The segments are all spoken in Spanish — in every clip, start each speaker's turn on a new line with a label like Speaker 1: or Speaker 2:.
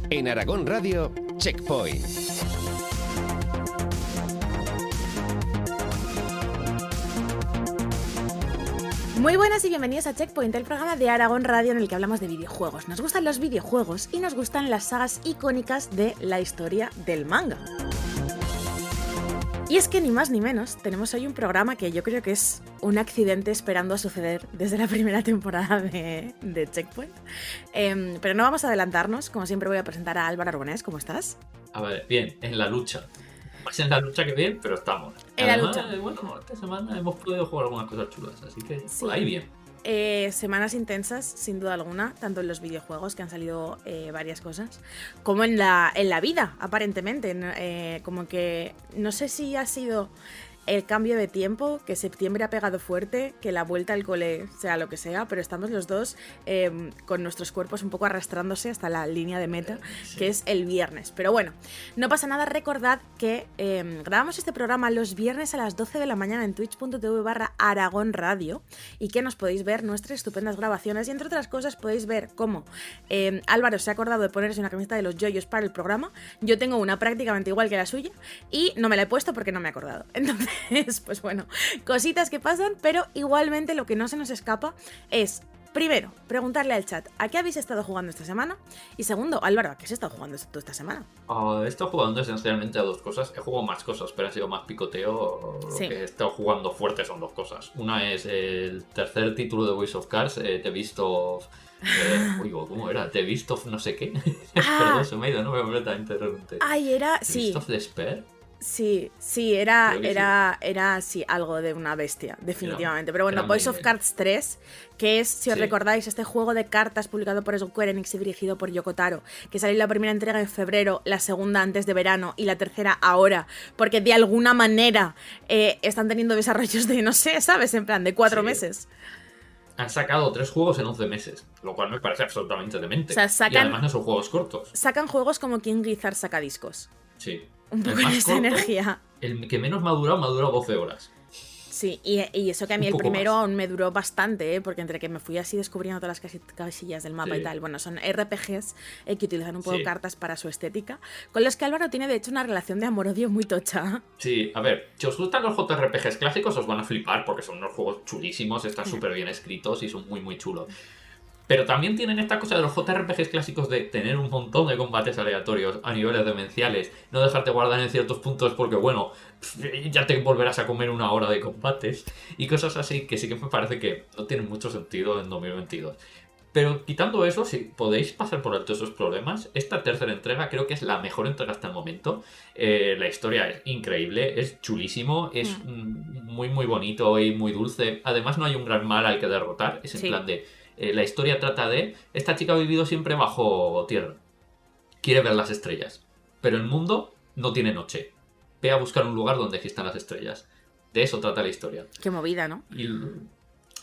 Speaker 1: En Aragón Radio, Checkpoint.
Speaker 2: Muy buenas y bienvenidos a Checkpoint, el programa de Aragón Radio en el que hablamos de videojuegos. Nos gustan los videojuegos y nos gustan las sagas icónicas de la historia del manga. Y es que ni más ni menos, tenemos hoy un programa que yo creo que es un accidente esperando a suceder desde la primera temporada de Checkpoint. Pero no vamos a adelantarnos, como siempre voy a presentar a Álvaro Arbonés. ¿Cómo estás?
Speaker 3: A ver, bien, en la lucha. Más en la lucha que bien, pero estamos.
Speaker 2: En
Speaker 3: Además,
Speaker 2: la lucha.
Speaker 3: Bueno, esta semana hemos podido jugar algunas cosas chulas, así que
Speaker 2: Sí.
Speaker 3: por ahí bien.
Speaker 2: Semanas intensas, sin duda alguna, tanto en los videojuegos, que han salido varias cosas, como en la vida, aparentemente. Como que no sé si ha sido el cambio de tiempo, que septiembre ha pegado fuerte, que la vuelta al cole sea lo que sea, pero estamos los dos con nuestros cuerpos un poco arrastrándose hasta la línea de meta,
Speaker 3: Sí.
Speaker 2: que es el viernes. Pero bueno, no pasa nada, recordad que grabamos este programa los viernes a las 12 de la mañana en twitch.tv/Aragón Radio y que nos podéis ver nuestras estupendas grabaciones y entre otras cosas podéis ver cómo Álvaro se ha acordado de ponerse una camiseta de los yoyos para el programa. Yo tengo una prácticamente igual que la suya y no me la he puesto porque no me he acordado. Entonces, pues bueno, cositas que pasan, pero igualmente lo que no se nos escapa es, primero, preguntarle al chat ¿a qué habéis estado jugando esta semana? Y segundo, Álvaro, ¿a qué has estado jugando tú esta semana?
Speaker 3: He estado jugando esencialmente a dos cosas. He jugado más cosas, pero ha sido más picoteo. Lo
Speaker 2: Sí.
Speaker 3: que he estado jugando fuerte son dos cosas. Una es el tercer título de Voice of Cards, The Beast of... ¿cómo era? The Beast of no sé qué. Perdón, se me ha ido, no me completamente repente.
Speaker 2: Ay, era...
Speaker 3: The
Speaker 2: Sí,
Speaker 3: Beast of Despair.
Speaker 2: sí, era,
Speaker 3: Creo que
Speaker 2: era sí, algo de una bestia, definitivamente. Pero bueno,
Speaker 3: era
Speaker 2: Voice
Speaker 3: muy-
Speaker 2: of Cards 3, que es, si os
Speaker 3: Sí.
Speaker 2: recordáis, este juego de cartas publicado por Square Enix y dirigido por Yoko Taro, que salió la primera entrega en febrero, la segunda antes de verano y la tercera ahora, porque de alguna manera están teniendo desarrollos de, no sé, ¿sabes? En plan, de 4
Speaker 3: Sí.
Speaker 2: meses.
Speaker 3: Han sacado 3 juegos en 11 meses, lo cual me parece absolutamente demente.
Speaker 2: O sea,
Speaker 3: Y
Speaker 2: sacan-
Speaker 3: además no son juegos cortos.
Speaker 2: Sacan juegos como King Gizzard saca discos.
Speaker 3: Sí.
Speaker 2: Un poco
Speaker 3: El
Speaker 2: en
Speaker 3: más
Speaker 2: esa
Speaker 3: corto,
Speaker 2: energía.
Speaker 3: El que menos me ha durado 12 horas.
Speaker 2: Sí, y eso que a mí
Speaker 3: Un
Speaker 2: el
Speaker 3: poco
Speaker 2: primero
Speaker 3: más.
Speaker 2: aún me duró bastante, porque entre que me fui así descubriendo todas las casillas del mapa
Speaker 3: Sí.
Speaker 2: y tal, bueno, son RPGs que utilizan un poco
Speaker 3: Sí.
Speaker 2: cartas para su estética, con los que Álvaro tiene de hecho una relación de amor-odio muy tocha.
Speaker 3: Sí, a ver, si os gustan los JRPGs clásicos os van a flipar porque son unos juegos chulísimos, están súper bien escritos y son muy muy chulos. Pero también tienen esta cosa de los JRPGs clásicos de tener un montón de combates aleatorios a niveles demenciales, no dejarte guardar en ciertos puntos porque, bueno, ya te volverás a comer una hora de combates y cosas así que sí que me parece que no tienen mucho sentido en 2022. Pero quitando eso, si podéis pasar por alto esos problemas, esta tercera entrega creo que es la mejor entrega hasta el momento. La historia es increíble, es chulísimo, es muy muy bonito y muy dulce. Además no hay un gran mal al que derrotar, es en
Speaker 2: Sí.
Speaker 3: plan de... la historia trata de... Esta chica ha vivido siempre bajo tierra. Quiere ver las estrellas. Pero el mundo no tiene noche. Ve a buscar un lugar donde existan las estrellas. De eso trata la historia.
Speaker 2: Qué movida, ¿no?
Speaker 3: Y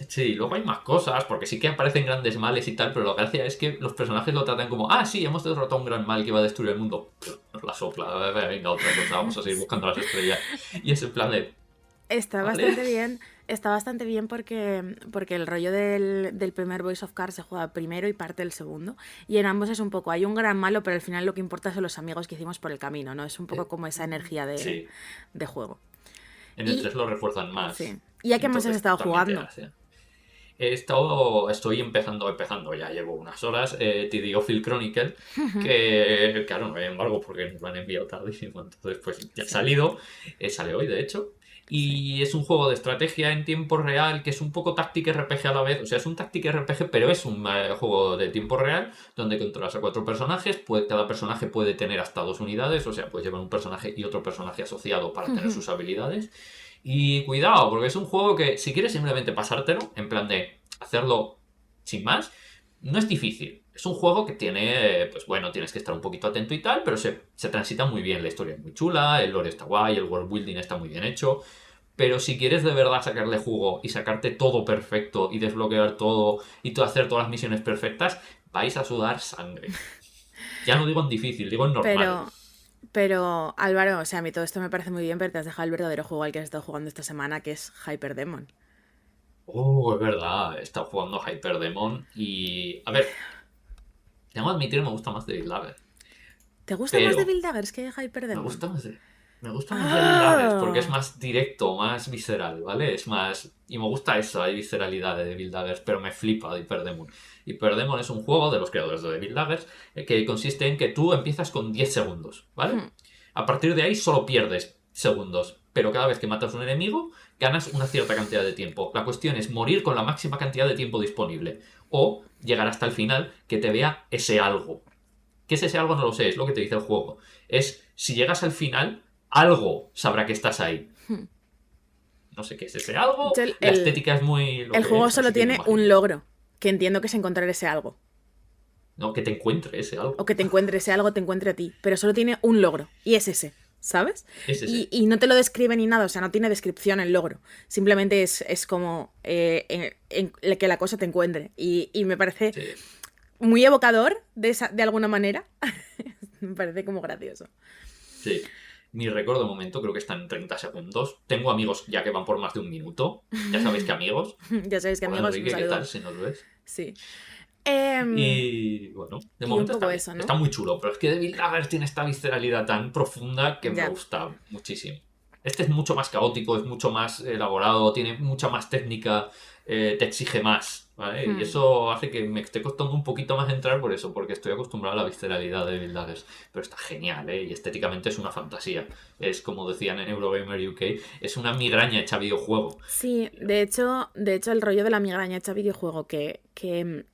Speaker 3: sí, luego hay más cosas, porque sí que aparecen grandes males y tal, pero la gracia es que los personajes lo tratan como, ah, sí, hemos derrotado a un gran mal que iba a destruir el mundo. Nos la sopla, venga, otra cosa, vamos a seguir buscando las estrellas. Y es en plan de...
Speaker 2: Está
Speaker 3: Vale.
Speaker 2: bastante bien. Está bastante bien porque el rollo del primer Voice of Cards se juega primero y parte del segundo. Y en ambos es un poco, hay un gran malo, pero al final lo que importa son los amigos que hicimos por el camino, ¿no? Es un poco como esa energía
Speaker 3: Sí,
Speaker 2: de juego.
Speaker 3: en el
Speaker 2: Y-
Speaker 3: 3 lo refuerzan más.
Speaker 2: Sí. ¿Y a qué más has
Speaker 3: Entonces,
Speaker 2: estado
Speaker 3: también te
Speaker 2: jugando?
Speaker 3: hace. Estoy empezando, ya llevo unas horas, TD Phil Chronicle, que claro, no hay embargo porque nos lo han enviado tardísimo, entonces pues ya ha salido, sale hoy de hecho, y es un juego de estrategia en tiempo real que es un poco táctica RPG a la vez, o sea, es un táctica RPG pero es un juego de tiempo real donde controlas a 4 personajes, cada personaje puede tener hasta 2 unidades, o sea, puedes llevar un personaje y otro personaje asociado para tener sus habilidades. Y cuidado, porque es un juego que si quieres simplemente pasártelo, en plan de hacerlo sin más, no es difícil. Es un juego que tiene, pues bueno, tienes que estar un poquito atento y tal, pero se transita muy bien. La historia es muy chula, el lore está guay, el world building está muy bien hecho. Pero si quieres de verdad sacarle jugo y sacarte todo perfecto y desbloquear todo y hacer todas las misiones perfectas, vais a sudar sangre. Ya no digo en difícil, digo en normal.
Speaker 2: Pero, Álvaro, o sea, a mí todo esto me parece muy bien, pero te has dejado el verdadero juego al que has estado jugando esta semana, que es Hyperdemon.
Speaker 3: Es verdad, he estado jugando Hyperdemon y... A ver, tengo que admitir que me gusta más David Lager.
Speaker 2: ¿Te gusta más
Speaker 3: Pero
Speaker 2: Devil Daggers que Hyper
Speaker 3: me
Speaker 2: Demon?
Speaker 3: gusta más me gusta más Devil Daggers porque es más directo, más visceral, ¿vale? Es más... Y me gusta eso, hay visceralidad de Devil Daggers, pero me flipa Hyper Demon. Hyper Demon es un juego de los creadores de Devil Daggers que consiste en que tú empiezas con 10 segundos, ¿vale? A partir de ahí solo pierdes segundos, pero cada vez que matas a un enemigo ganas una cierta cantidad de tiempo. La cuestión es morir con la máxima cantidad de tiempo disponible o llegar hasta el final que te vea ese algo. ¿Qué es ese algo? No lo sé, es lo que te dice el juego. Es, si llegas al final, algo sabrá que estás ahí. No sé qué es ese algo. La estética es muy...
Speaker 2: El juego solo tiene un logro, que entiendo que es encontrar ese algo.
Speaker 3: No, que te encuentre ese algo.
Speaker 2: O que te encuentre ese algo, te encuentre a ti. Pero solo tiene un logro, y es ese, ¿sabes?
Speaker 3: Es ese.
Speaker 2: Y no te lo describe ni nada, o sea, no tiene descripción el logro. Simplemente es como que la cosa te encuentre. Y me parece...
Speaker 3: Sí.
Speaker 2: Muy evocador, de alguna manera. Me parece como gracioso.
Speaker 3: Sí. Mi récord de momento creo que está en 30 segundos. Tengo amigos ya que van por más de un minuto. Ya sabéis que amigos.
Speaker 2: Ya sabéis que
Speaker 3: Hola,
Speaker 2: amigos,
Speaker 3: Enrique,
Speaker 2: un
Speaker 3: ¿qué
Speaker 2: saludo.
Speaker 3: tal? Si nos ves.
Speaker 2: Sí.
Speaker 3: Y bueno, de
Speaker 2: y
Speaker 3: momento
Speaker 2: un poco
Speaker 3: está,
Speaker 2: eso, ¿no?
Speaker 3: está muy chulo. Pero es que Devil Daggers tiene esta visceralidad tan profunda que
Speaker 2: Ya.
Speaker 3: me gusta muchísimo. Este es mucho más caótico, es mucho más elaborado, tiene mucha más técnica, te exige más, ¿vale? Y eso hace que me esté costando un poquito más entrar por eso, porque estoy acostumbrado a la visceralidad de Devil Daggers. Pero está genial, ¿eh? Y estéticamente es una fantasía. Es como decían en Eurogamer UK, es una migraña hecha videojuego.
Speaker 2: Sí, de hecho el rollo de la migraña hecha videojuego, que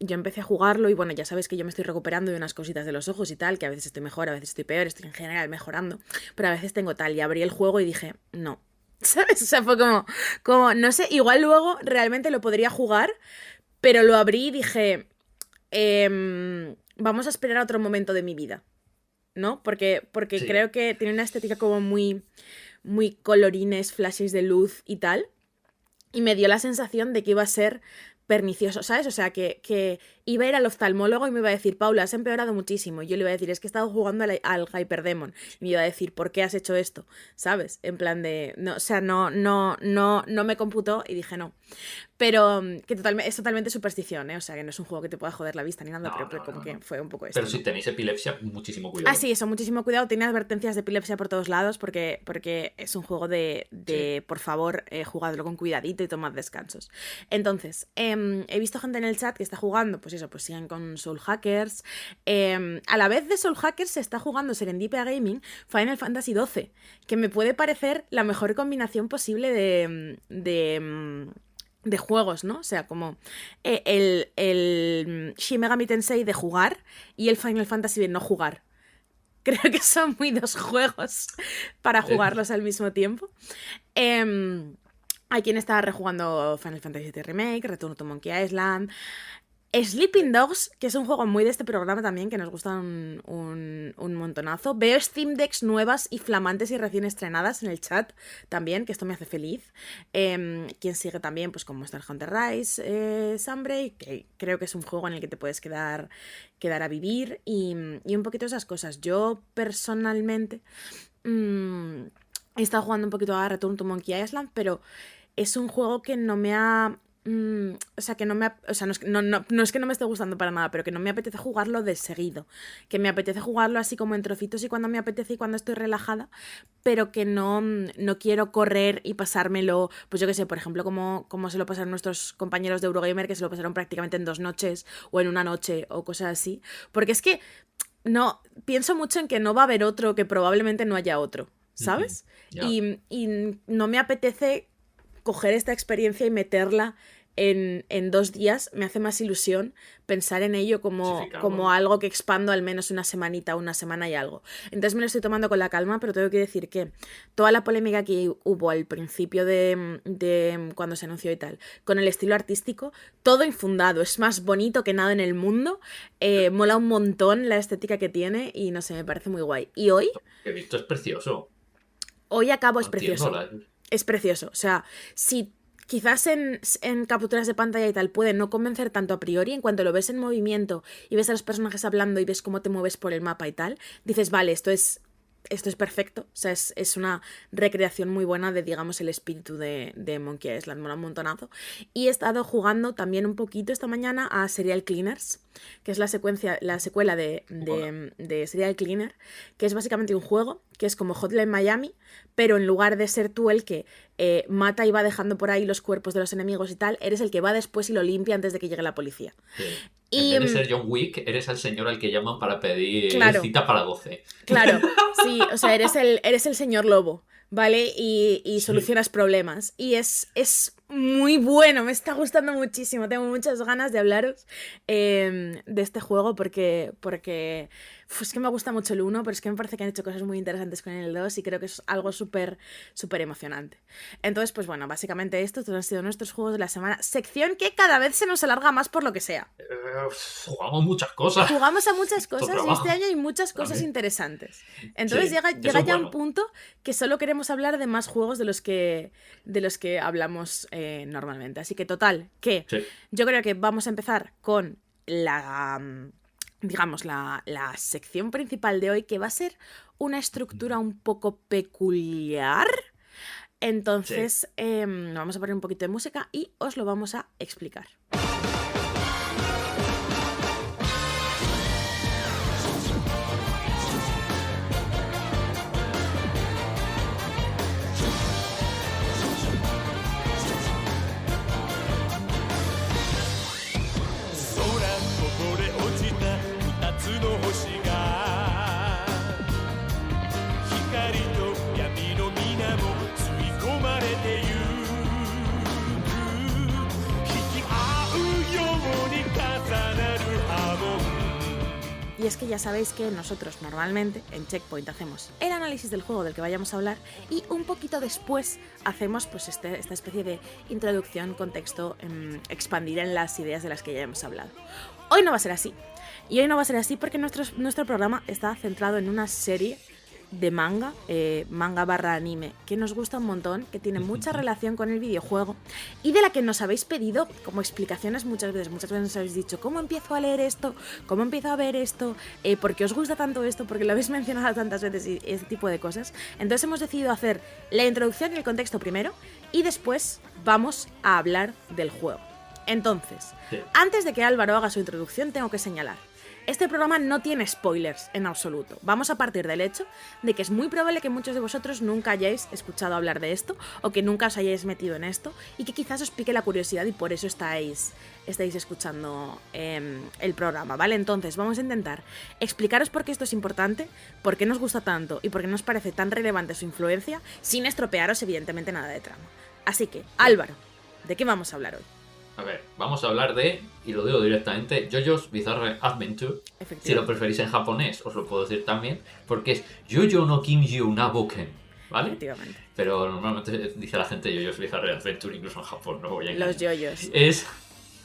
Speaker 2: yo empecé a jugarlo y bueno, ya sabes que yo me estoy recuperando de unas cositas de los ojos y tal, que a veces estoy mejor, a veces estoy peor, estoy en general mejorando, pero a veces tengo tal, y abrí el juego y dije, no, ¿sabes? O sea, fue como, no sé, igual luego realmente lo podría jugar, pero lo abrí y dije, vamos a esperar a otro momento de mi vida, ¿no? Porque
Speaker 3: Sí.
Speaker 2: creo que tiene una estética como muy, muy colorines, flashes de luz y tal. Y me dio la sensación de que iba a ser pernicioso, ¿sabes? O sea, que iba a ir al oftalmólogo y me iba a decir, Paula, has empeorado muchísimo. Y yo le iba a decir, es que he estado jugando al Hyperdemon. Y me iba a decir, ¿por qué has hecho esto? ¿Sabes? En plan de... No, o sea, no me computó y dije no. Pero que es totalmente superstición, ¿eh? O sea, que no es un juego que te pueda joder la vista ni nada,
Speaker 3: No,
Speaker 2: pero
Speaker 3: no,
Speaker 2: como
Speaker 3: no,
Speaker 2: que
Speaker 3: no.
Speaker 2: fue un poco esto,
Speaker 3: Pero
Speaker 2: ¿no?
Speaker 3: si tenéis epilepsia, muchísimo cuidado.
Speaker 2: Ah, sí, eso, muchísimo cuidado. Tiene advertencias de epilepsia por todos lados porque es un juego de
Speaker 3: Sí.
Speaker 2: por favor, jugadlo con cuidadito y tomad descansos. Entonces, he visto gente en el chat que está jugando, pues eso, pues siguen con Soul Hackers. A la vez de Soul Hackers se está jugando Serendipia Gaming Final Fantasy XII, que me puede parecer la mejor combinación posible de juegos, ¿no? O sea, como el Shin Megami Tensei de jugar y el Final Fantasy de no jugar. Creo que son muy dos juegos para jugarlos al mismo tiempo. Hay quien está rejugando Final Fantasy VII Remake, Return to Monkey Island, Sleeping Dogs, que es un juego muy de este programa también, que nos gusta un montonazo. Veo Steam Decks nuevas y flamantes y recién estrenadas en el chat también, que esto me hace feliz. Quien sigue también, pues con Monster Hunter Rise, Sunbreak, que creo que es un juego en el que te puedes quedar a vivir y un poquito esas cosas. Yo personalmente he estado jugando un poquito a Return to Monkey Island, pero es un juego que no me ha... o sea, que no me... O sea, no es que no me esté gustando para nada, pero que no me apetece jugarlo de seguido. Que me apetece jugarlo así como en trocitos y cuando me apetece y cuando estoy relajada, pero que no quiero correr y pasármelo, pues yo qué sé, por ejemplo, como se lo pasaron nuestros compañeros de Eurogamer, que se lo pasaron prácticamente en 2 noches o en una noche o cosas así. Porque es que no, pienso mucho en que no va a haber otro, que probablemente no haya otro, ¿sabes?
Speaker 3: Ya.
Speaker 2: Y no me apetece coger esta experiencia y meterla en 2 días. Me hace más ilusión pensar en ello como algo que expando al menos una semanita, una semana y algo. Entonces me lo estoy tomando con la calma, pero tengo que decir que toda la polémica que hubo al principio de cuando se anunció y tal, con el estilo artístico, todo infundado, es más bonito que nada en el mundo, mola un montón la estética que tiene y no sé, me parece muy guay. Y hoy...
Speaker 3: He visto, es precioso.
Speaker 2: Hoy acabo,
Speaker 3: No
Speaker 2: es precioso.
Speaker 3: entiendo
Speaker 2: Es precioso. O sea, si quizás en capturas de pantalla y tal puede no convencer tanto a priori, en cuanto lo ves en movimiento y ves a los personajes hablando y ves cómo te mueves por el mapa y tal, dices, vale, esto es esto es perfecto, o sea, es una recreación muy buena de, digamos, el espíritu de Monkey Island, mola un montonazo. Y he estado jugando también un poquito esta mañana a Serial Cleaners, que es la secuela de Serial Cleaner, que es básicamente un juego que es como Hotline Miami, pero en lugar de ser tú el que mata y va dejando por ahí los cuerpos de los enemigos y tal, eres el que va después y lo limpia antes de que llegue la policía.
Speaker 3: Sí.
Speaker 2: Y,
Speaker 3: en vez de ser John Wick, eres el señor al que llaman para pedir
Speaker 2: claro,
Speaker 3: cita para 12.
Speaker 2: Claro, sí, o sea, eres el señor lobo, ¿vale? Y solucionas problemas. Y es muy bueno, me está gustando muchísimo. Tengo muchas ganas de hablaros de este juego porque es que me gusta mucho el 1, pero es que me parece que han hecho cosas muy interesantes con el 2 y creo que es algo súper, súper emocionante. Entonces, pues bueno, básicamente estos han sido nuestros juegos de la semana. Sección que cada vez se nos alarga más por lo que sea.
Speaker 3: Jugamos muchas cosas.
Speaker 2: Jugamos a muchas cosas y este año hay muchas cosas interesantes. Entonces
Speaker 3: Sí,
Speaker 2: llega
Speaker 3: eso es
Speaker 2: ya
Speaker 3: bueno.
Speaker 2: un punto que solo queremos hablar de más juegos de los que hablamos normalmente. Así que total, que
Speaker 3: Sí.
Speaker 2: yo creo que vamos a empezar con digamos, la sección principal de hoy, que va a ser una estructura un poco peculiar. Entonces, vamos a poner un poquito de música y os lo vamos a explicar. Y es que ya sabéis que nosotros normalmente en Checkpoint hacemos el análisis del juego del que vayamos a hablar y un poquito después hacemos pues esta especie de introducción, contexto, expandir en las ideas de las que ya hemos hablado. Hoy no va a ser así. Y hoy no va a ser así porque nuestro programa está centrado en una serie de manga, manga/anime, que nos gusta un montón, que tiene mucha relación con el videojuego y de la que nos habéis pedido como explicaciones muchas veces. Muchas veces nos habéis dicho, ¿cómo empiezo a leer esto? ¿Cómo empiezo a ver esto? ¿Por qué os gusta tanto esto? ¿Por qué lo habéis mencionado tantas veces? Y ese tipo de cosas. Entonces hemos decidido hacer la introducción y el contexto primero y después vamos a hablar del juego. Entonces, antes de que Álvaro haga su introducción, tengo que señalar: este programa no tiene spoilers en absoluto. Vamos a partir del hecho de que es muy probable que muchos de vosotros nunca hayáis escuchado hablar de esto o que nunca os hayáis metido en esto y que quizás os pique la curiosidad y por eso estáis escuchando el programa, ¿vale? Entonces vamos a intentar explicaros por qué esto es importante, por qué nos gusta tanto y por qué nos parece tan relevante su influencia, sin estropearos evidentemente nada de trama. Así que, Álvaro, ¿de qué vamos a hablar hoy?
Speaker 3: A ver, vamos a hablar de, y lo digo directamente, JoJo's Bizarre Adventure. Si lo preferís en japonés, os lo puedo decir también, porque es JoJo no Kimjou na Boken, ¿vale?
Speaker 2: Efectivamente.
Speaker 3: Pero normalmente dice la gente JoJo's Bizarre Adventure, incluso en Japón, no voy a engañar.
Speaker 2: Los yoyos.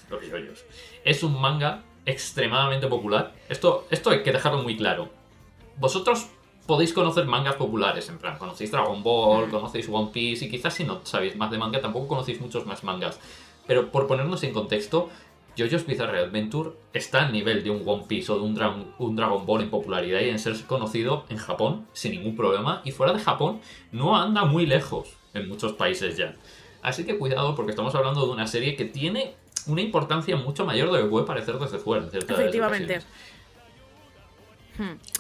Speaker 3: Los yoyos. Es un manga extremadamente popular. Esto hay que dejarlo muy claro. Vosotros podéis conocer mangas populares, en plan, conocéis Dragon Ball, conocéis One Piece, y quizás si no sabéis más de manga, tampoco conocéis muchos más mangas. Pero por ponernos en contexto, JoJo's Bizarre Adventure está al nivel de un One Piece o de un Dragon Ball en popularidad y en ser conocido en Japón sin ningún problema. Y fuera de Japón no anda muy lejos en muchos países ya. Así que cuidado, porque estamos hablando de una serie que tiene una importancia mucho mayor de lo que puede parecer desde fuera en ciertas
Speaker 2: Efectivamente.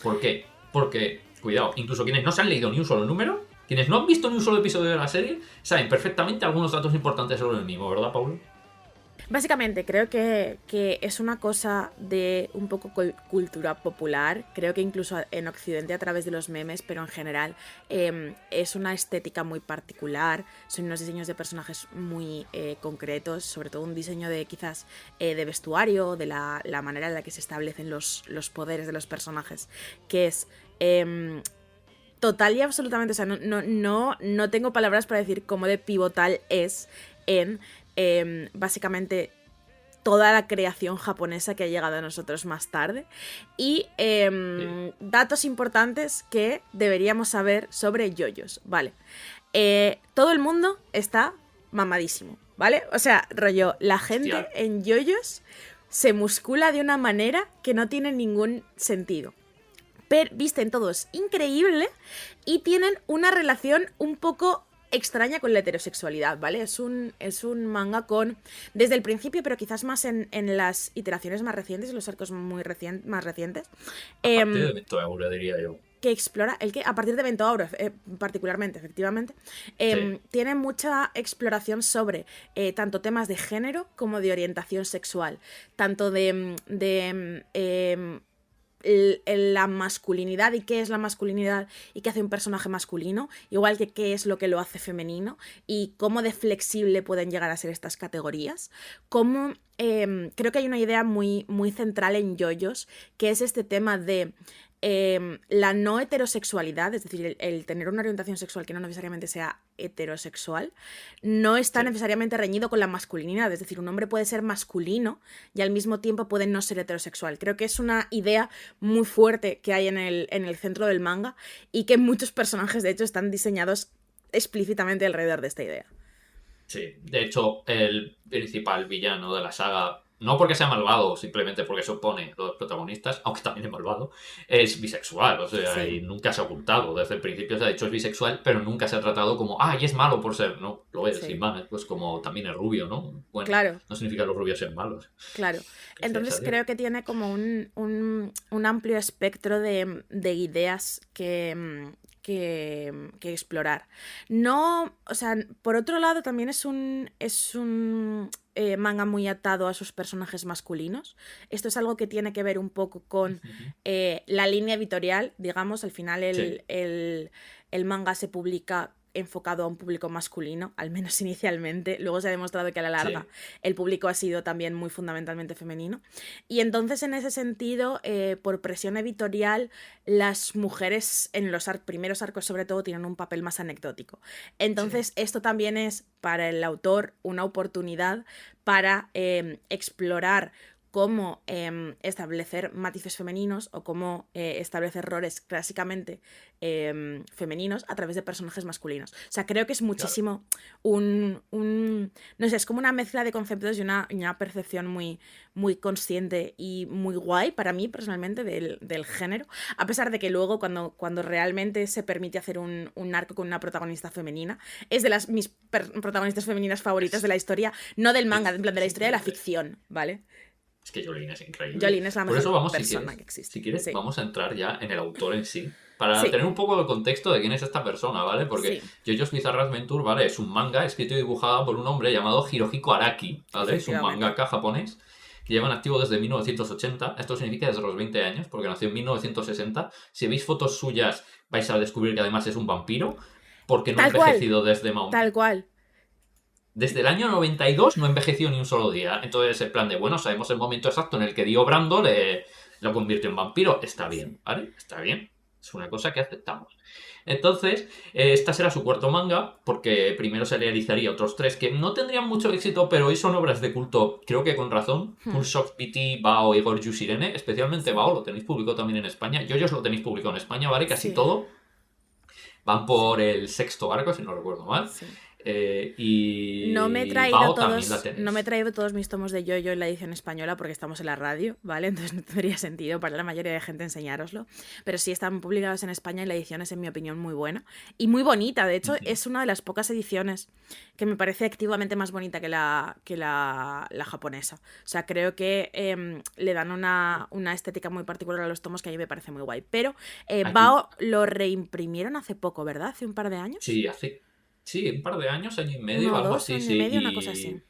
Speaker 3: ¿Por qué? Porque, cuidado, incluso quienes no se han leído ni un solo número, quienes no han visto ni un solo episodio de la serie, saben perfectamente algunos datos importantes sobre el mismo, ¿verdad, Paulo?
Speaker 2: Básicamente, creo que es una cosa de un poco cultura popular. Creo que incluso en Occidente a través de los memes, pero en general es una estética muy particular. Son unos diseños de personajes muy concretos, sobre todo un diseño de quizás de vestuario, de la manera en la que se establecen los poderes de los personajes, que es total y absolutamente, o sea, no tengo palabras para decir cómo de pivotal es en básicamente toda la creación japonesa que ha llegado a nosotros más tarde. Y datos importantes que deberíamos saber sobre yoyos, ¿vale? Todo el mundo está mamadísimo, ¿vale? O sea, rollo, la gente en yoyos se muscula de una manera que no tiene ningún sentido. pero visten todos increíble y tienen una relación un poco extraña con la heterosexualidad, ¿vale? Es un manga con, desde el principio, pero quizás más en las iteraciones más recientes, en los arcos más recientes.
Speaker 3: A partir de Evento Euro, diría yo.
Speaker 2: Que explora, a partir de Evento Auro, particularmente, efectivamente,
Speaker 3: Sí.
Speaker 2: tiene mucha exploración sobre tanto temas de género como de orientación sexual, tanto de la masculinidad y qué es la masculinidad y qué hace un personaje masculino, igual que qué es lo que lo hace femenino y cómo de flexible pueden llegar a ser estas categorías. Cómo, creo que hay una idea muy, muy central en JoJo's, que es este tema de la no heterosexualidad, es decir, el tener una orientación sexual que no necesariamente sea heterosexual, no está
Speaker 3: Sí.
Speaker 2: necesariamente reñido con la masculinidad, es decir, un hombre puede ser masculino y al mismo tiempo puede no ser heterosexual. Creo que es una idea muy fuerte que hay en el centro del manga y que muchos personajes, de hecho, están diseñados explícitamente alrededor de esta idea.
Speaker 3: Sí, de hecho, el principal villano de la saga, no porque sea malvado, simplemente porque se opone a los protagonistas, aunque también es malvado, es bisexual, o sea,
Speaker 2: Sí.
Speaker 3: y nunca se ha ocultado. Desde el principio se ha dicho es bisexual, pero nunca se ha tratado como, y es malo por ser, no, lo es,
Speaker 2: Sí.
Speaker 3: sin más, pues como también es rubio, ¿no? Bueno,
Speaker 2: Claro.
Speaker 3: no significa que los rubios sean malos.
Speaker 2: Claro, entonces
Speaker 3: Gracias a Dios.
Speaker 2: creo que tiene como un amplio espectro de ideas que explorar. No, o sea, por otro lado también es un manga muy atado a sus personajes masculinos. Esto es algo que tiene que ver un poco con la línea editorial, digamos, al final
Speaker 3: Sí.
Speaker 2: el manga se publica enfocado a un público masculino, al menos inicialmente. Luego se ha demostrado que a la larga
Speaker 3: Sí.
Speaker 2: el público ha sido también muy fundamentalmente femenino. Y entonces, en ese sentido, por presión editorial, las mujeres en los primeros arcos, sobre todo, tienen un papel más anecdótico. Entonces, esto también es para el autor una oportunidad para explorar cómo establecer matices femeninos o cómo establecer roles clásicamente femeninos a través de personajes masculinos. O sea, creo que es muchísimo no sé, es como una mezcla de conceptos y una percepción muy, muy consciente y muy guay para mí personalmente del género, a pesar de que luego cuando realmente se permite hacer un arco con una protagonista femenina, es de mis protagonistas femeninas favoritas de la historia, no del manga, en plan de la historia de la ficción, ¿vale?
Speaker 3: Es que Jolene es increíble.
Speaker 2: Jolene es la
Speaker 3: Por
Speaker 2: mejor
Speaker 3: eso vamos,
Speaker 2: persona que existe.
Speaker 3: si quieres,
Speaker 2: Sí.
Speaker 3: vamos a entrar ya en el autor en sí. Para
Speaker 2: Sí.
Speaker 3: tener un poco de contexto de quién es esta persona, ¿vale? Porque
Speaker 2: Sí.
Speaker 3: JoJo's Bizarre Adventure, ¿vale? Es un manga escrito y dibujado por un hombre llamado Hirohiko Araki, ¿vale? Es un
Speaker 2: Efectivamente.
Speaker 3: mangaka japonés que lleva en activo desde 1980. Esto significa desde los 20 años, porque nació en 1960. Si veis fotos suyas, vais a descubrir que además es un vampiro, porque no ha
Speaker 2: Tal cual.
Speaker 3: envejecido desde
Speaker 2: Tal cual.
Speaker 3: Desde el año 92 no envejeció ni un solo día. Entonces, el plan de, bueno, sabemos el momento exacto en el que Dio Brando lo convirtió en vampiro. Está bien, ¿vale? Está bien. Es una cosa que aceptamos. Entonces, esta será su cuarto manga, porque primero se realizaría otros 3 que no tendrían mucho éxito, pero hoy son obras de culto, creo que con razón. Full Shock PT, Bao y Gorju Sirene, especialmente Bao, lo tenéis publicado también en España. JoJo's lo tenéis publicado en España, ¿vale? Casi
Speaker 2: Sí.
Speaker 3: todo. Van por el sexto arco, si no recuerdo mal.
Speaker 2: Sí.
Speaker 3: Y
Speaker 2: No me he traído
Speaker 3: Bao también la
Speaker 2: todos,
Speaker 3: tenéis.
Speaker 2: no me he traído todos mis tomos de JoJo en la edición española porque estamos en la radio, ¿vale? Entonces no tendría sentido para la mayoría de gente enseñároslo. Pero sí están publicados en España y la edición es, en mi opinión, muy buena y muy bonita. De hecho, es una de las pocas ediciones que me parece activamente más bonita que la japonesa. O sea, creo que le dan una estética muy particular a los tomos que a mí me parece muy guay. Pero Bao lo reimprimieron hace poco, ¿verdad? Hace un par de años.
Speaker 3: Sí, un par de años, año y medio,
Speaker 2: Uno o
Speaker 3: algo
Speaker 2: dos,
Speaker 3: así,
Speaker 2: año y
Speaker 3: sí.
Speaker 2: medio, una cosa así.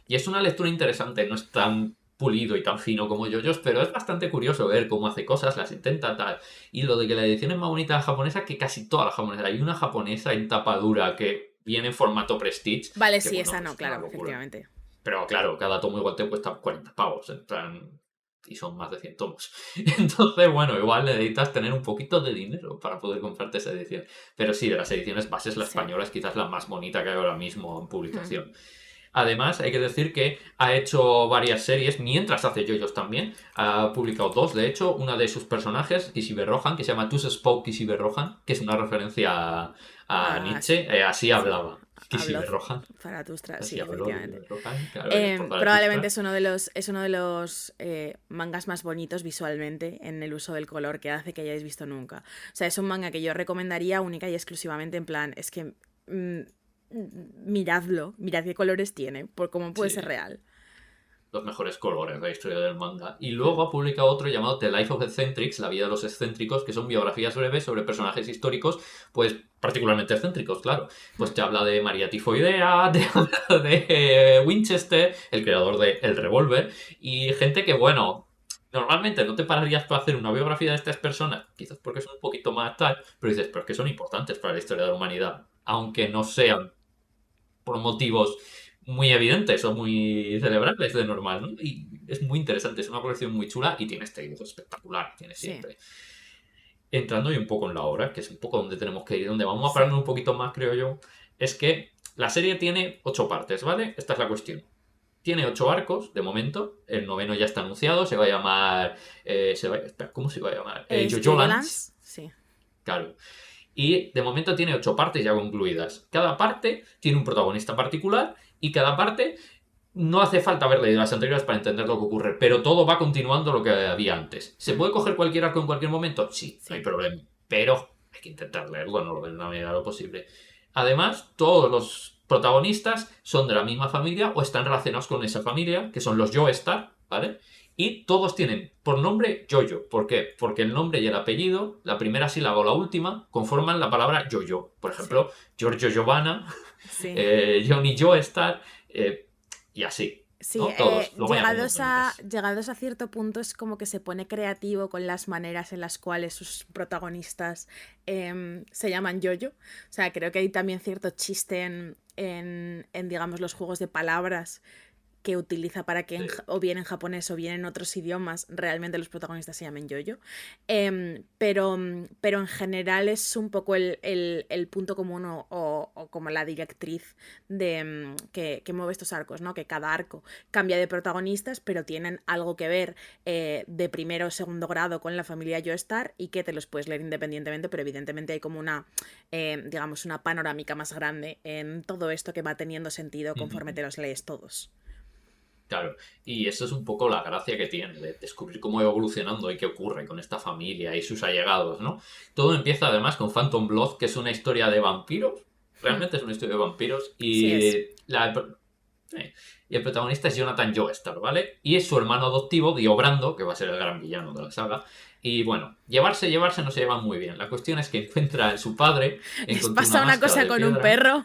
Speaker 3: Y es una lectura interesante, no es tan pulido y tan fino como JoJo's, pero es bastante curioso ver cómo hace cosas, las intenta, tal. Y lo de que la edición es más bonita la japonesa que casi toda la japonesa. Hay una japonesa en tapa dura que viene en formato Prestige.
Speaker 2: Vale,
Speaker 3: que,
Speaker 2: sí,
Speaker 3: bueno,
Speaker 2: esa
Speaker 3: es
Speaker 2: no,
Speaker 3: una
Speaker 2: claro,
Speaker 3: locura.
Speaker 2: efectivamente.
Speaker 3: Pero claro, cada tomo igual te cuesta 40 pavos, en plan, y son más de 100 tomos. Entonces, bueno, igual necesitas tener un poquito de dinero para poder comprarte esa edición. Pero sí, de las ediciones bases, la
Speaker 2: Sí.
Speaker 3: española es quizás la más bonita que hay ahora mismo en publicación. Además, hay que decir que ha hecho varias series mientras hace JoJo's también. Ha publicado 2, de hecho. Una de sus personajes, Kishibe Rohan, que se llama Two Spoke Kishibe Rohan, que es una referencia a Nietzsche, así hablaba. Que si
Speaker 2: Habló
Speaker 3: de Rohan.
Speaker 2: Zaratustra, sí,
Speaker 3: Así habló de
Speaker 2: efectivamente.
Speaker 3: Rohan, claro, por Zaratustra.
Speaker 2: Probablemente es uno de los mangas más bonitos visualmente en el uso del color que hace que hayáis visto nunca. O sea, es un manga que yo recomendaría única y exclusivamente en plan, es que miradlo, mirad qué colores tiene, por cómo puede ser real.
Speaker 3: Los mejores colores de la historia del manga. Y luego ha publicado otro llamado The Life of Eccentrics, la vida de los excéntricos, que son biografías breves sobre personajes históricos, pues particularmente excéntricos, claro. Pues te habla de María Tifoidea, te habla de Winchester, el creador de El Revólver, y gente que, bueno, normalmente no te pararías para hacer una biografía de estas personas, quizás porque son un poquito más tal, pero dices, pero es que son importantes para la historia de la humanidad, aunque no sean por motivos muy evidentes o muy celebrables de normal, ¿no? Y es muy interesante, es una colección muy chula y tiene este dibujo espectacular, tiene siempre. Entrando y un poco en la obra, que es un poco donde tenemos que ir, donde vamos a pararnos un poquito más, creo yo, es que la serie tiene 8 partes, ¿vale? Esta es la cuestión. Tiene 8 arcos, de momento. El 9º ya está anunciado, se va a llamar... ¿cómo se va a llamar? JoJo Lands.
Speaker 2: Sí.
Speaker 3: Claro. Y de momento tiene 8 partes ya concluidas. Cada parte tiene un protagonista particular y cada parte no hace falta haber leído las anteriores para entender lo que ocurre, pero todo va continuando lo que había antes. ¿Se puede coger cualquier arco en cualquier momento? Sí, no hay problema. Pero hay que intentar leerlo, no lo de la medida de lo posible. Además, todos los protagonistas son de la misma familia o están relacionados con esa familia, que son los Joestar, ¿vale? Y todos tienen por nombre Jojo. ¿Por qué? Porque el nombre y el apellido, la primera sílaba o la última, conforman la palabra Jojo. Por ejemplo, Giorgio Giovanna, Johnny Joestar, y así.
Speaker 2: Sí,
Speaker 3: ¿no? Todos.
Speaker 2: llegados a cierto punto es como que se pone creativo con las maneras en las cuales sus protagonistas se llaman Jojo. O sea, creo que hay también cierto chiste en digamos, los juegos de palabras que utiliza para que o bien en japonés o bien en otros idiomas realmente los protagonistas se llamen yo-yo. Pero en general es un poco el punto común o como la directriz de que mueve estos arcos, ¿no? Que cada arco cambia de protagonistas, pero tienen algo que ver de primero o segundo grado con la familia Joestar y que te los puedes leer independientemente, pero evidentemente hay como una, digamos, una panorámica más grande en todo esto que va teniendo sentido conforme te los lees todos.
Speaker 3: Claro, y eso es un poco la gracia que tiene, de descubrir cómo va evolucionando y qué ocurre con esta familia y sus allegados, ¿no? Todo empieza además con Phantom Blood, que es una historia de vampiros, realmente es una historia de vampiros, y el protagonista es Jonathan Joestar, ¿vale? Y es su hermano adoptivo, Dio Brando, que va a ser el gran villano de la saga. Y bueno, llevarse no se llevan muy bien. La cuestión es que encuentra a su padre.
Speaker 2: Les pasa una cosa con un perro.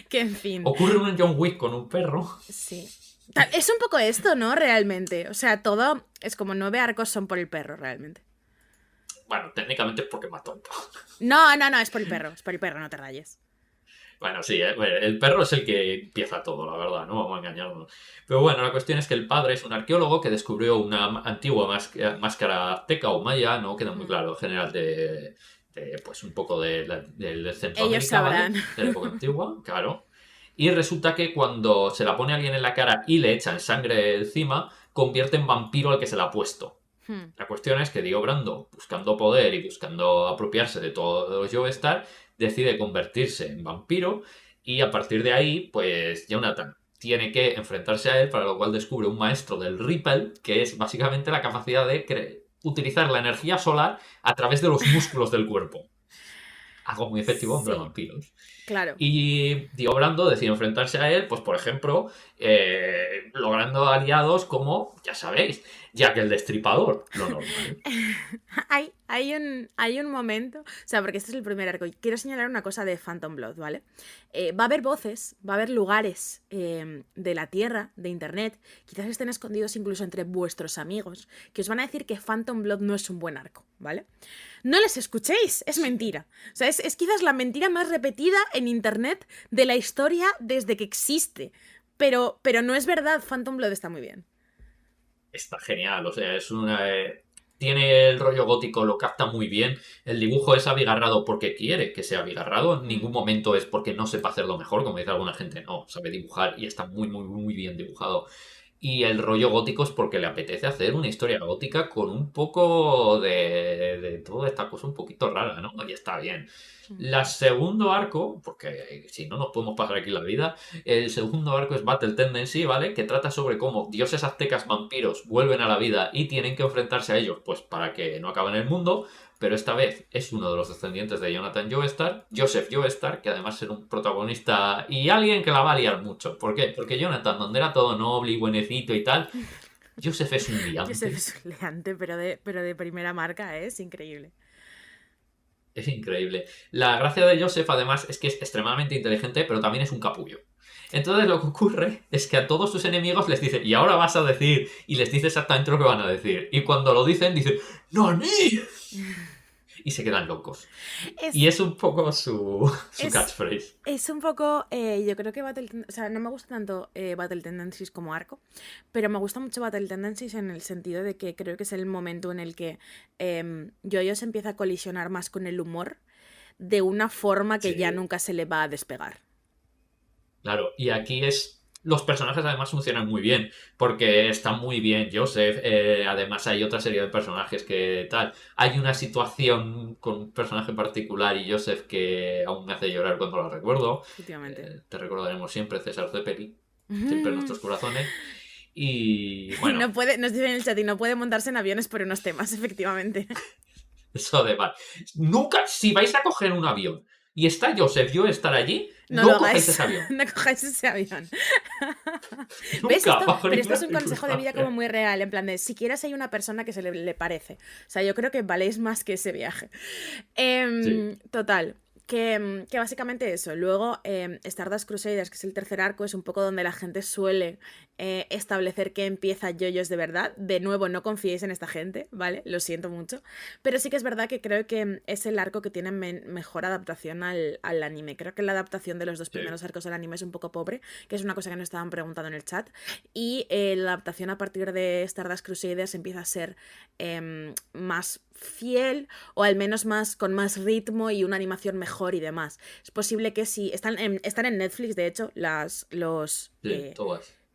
Speaker 2: Que en fin.
Speaker 3: Ocurre un John Wick con un perro.
Speaker 2: Sí. Es un poco esto, ¿no? Realmente. O sea, todo es como 9 arcos son por el perro, realmente.
Speaker 3: Bueno, técnicamente es porque mató a un perro.
Speaker 2: No, es por el perro, no te rayes.
Speaker 3: Bueno, sí, el perro es el que empieza todo, la verdad, no vamos a engañarnos. Pero bueno, la cuestión es que el padre es un arqueólogo que descubrió una antigua máscara azteca o maya, no queda muy claro, en general pues un poco del Centroamérica,
Speaker 2: ellos sabrán,
Speaker 3: ¿vale? De la época antigua, claro. Y resulta que cuando se la pone a alguien en la cara y le echan sangre encima, convierte en vampiro al que se la ha puesto. La cuestión es que Dio Brando, buscando poder y buscando apropiarse de todo los Joestar, decide convertirse en vampiro y a partir de ahí, pues Jonathan tiene que enfrentarse a él, para lo cual descubre un maestro del Ripple, que es básicamente la capacidad de utilizar la energía solar a través de los músculos del cuerpo. Algo muy efectivo entre vampiros.
Speaker 2: Claro.
Speaker 3: Y Dio Brando decide enfrentarse a él, pues por ejemplo, logrando aliados como, ya sabéis, Jack el Destripador, lo normal.
Speaker 2: Hay un momento, o sea, porque este es el primer arco, y quiero señalar una cosa de Phantom Blood, ¿vale? Va a haber voces, va a haber lugares de la Tierra, de Internet, quizás estén escondidos incluso entre vuestros amigos, que os van a decir que Phantom Blood no es un buen arco, ¿vale? No les escuchéis, es mentira. O sea, es quizás la mentira más repetida en Internet de la historia desde que existe. Pero no es verdad, Phantom Blood está muy bien.
Speaker 3: Está genial, o sea, es una... tiene el rollo gótico, lo capta muy bien. El dibujo es abigarrado porque quiere que sea abigarrado. En ningún momento es porque no sepa hacerlo mejor, como dice alguna gente. No, sabe dibujar y está muy, muy, muy bien dibujado. Y el rollo gótico es porque le apetece hacer una historia gótica con un poco de toda esta cosa un poquito rara, ¿no? Y está bien. La segundo arco, porque si no nos podemos pasar aquí la vida, el segundo arco es Battle Tendency, ¿vale? Que trata sobre cómo dioses aztecas vampiros vuelven a la vida y tienen que enfrentarse a ellos, pues para que no acaben el mundo. Pero esta vez es uno de los descendientes de Jonathan Joestar, Joseph Joestar, que además era un protagonista y alguien que la va a liar mucho. ¿Por qué? Porque Jonathan, donde era todo noble y buenecito y tal, Joseph es un liante.
Speaker 2: Joseph es un liante, pero de primera marca, ¿eh? Es increíble.
Speaker 3: Es increíble. La gracia de Joseph, además, es que es extremadamente inteligente, pero también es un capullo. Entonces lo que ocurre es que a todos sus enemigos les dice, y ahora vas a decir, y les dice exactamente lo que van a decir. Y cuando lo dicen, dicen, ¡Nani! Y se quedan locos. Y es un poco su catchphrase.
Speaker 2: Es un poco, yo creo que o sea, no me gusta tanto Battle Tendencies como arco, pero me gusta mucho Battle Tendencies en el sentido de que creo que es el momento en el que Yoyo se empieza a colisionar más con el humor de una forma que ya nunca se le va a despegar.
Speaker 3: Claro, y aquí los personajes además funcionan muy bien, porque está muy bien Joseph, además hay otra serie de personajes que tal. Hay una situación con un personaje particular y Joseph que aún me hace llorar cuando la recuerdo.
Speaker 2: Efectivamente.
Speaker 3: Te recordaremos siempre, César Zeppeli, siempre en nuestros corazones. Y bueno,
Speaker 2: No puede, nos dicen en el chat, y no puede montarse en aviones por unos temas, efectivamente.
Speaker 3: eso de mal. Nunca, si vais a coger un avión y está Joseph Joestar allí,
Speaker 2: No
Speaker 3: no
Speaker 2: lo
Speaker 3: cogáis
Speaker 2: hagáis.
Speaker 3: ese avión.
Speaker 2: No cojáis ese avión.
Speaker 3: Nunca,
Speaker 2: ¿Ves esto?
Speaker 3: bajo
Speaker 2: Pero esto es
Speaker 3: ninguna
Speaker 2: un consejo de vida
Speaker 3: circunstancia.
Speaker 2: como muy real, en plan de, si quieres hay una persona que se le parece. O sea, yo creo que valéis más que ese viaje.
Speaker 3: Sí.
Speaker 2: Total. Que básicamente eso. Luego, Stardust Crusaders, que es el tercer arco, es un poco donde la gente suele establecer que empieza Yoyos de verdad. De nuevo, no confiéis en esta gente, ¿vale? Lo siento mucho. Pero sí que es verdad que creo que es el arco que tiene mejor adaptación al anime. Creo que la adaptación de los dos primeros arcos al anime es un poco pobre, que es una cosa que nos estaban preguntando en el chat. Y la adaptación a partir de Stardust Crusaders empieza a ser más fiel, o al menos con más ritmo y una animación mejor y demás. Es posible que si están en Netflix, de hecho,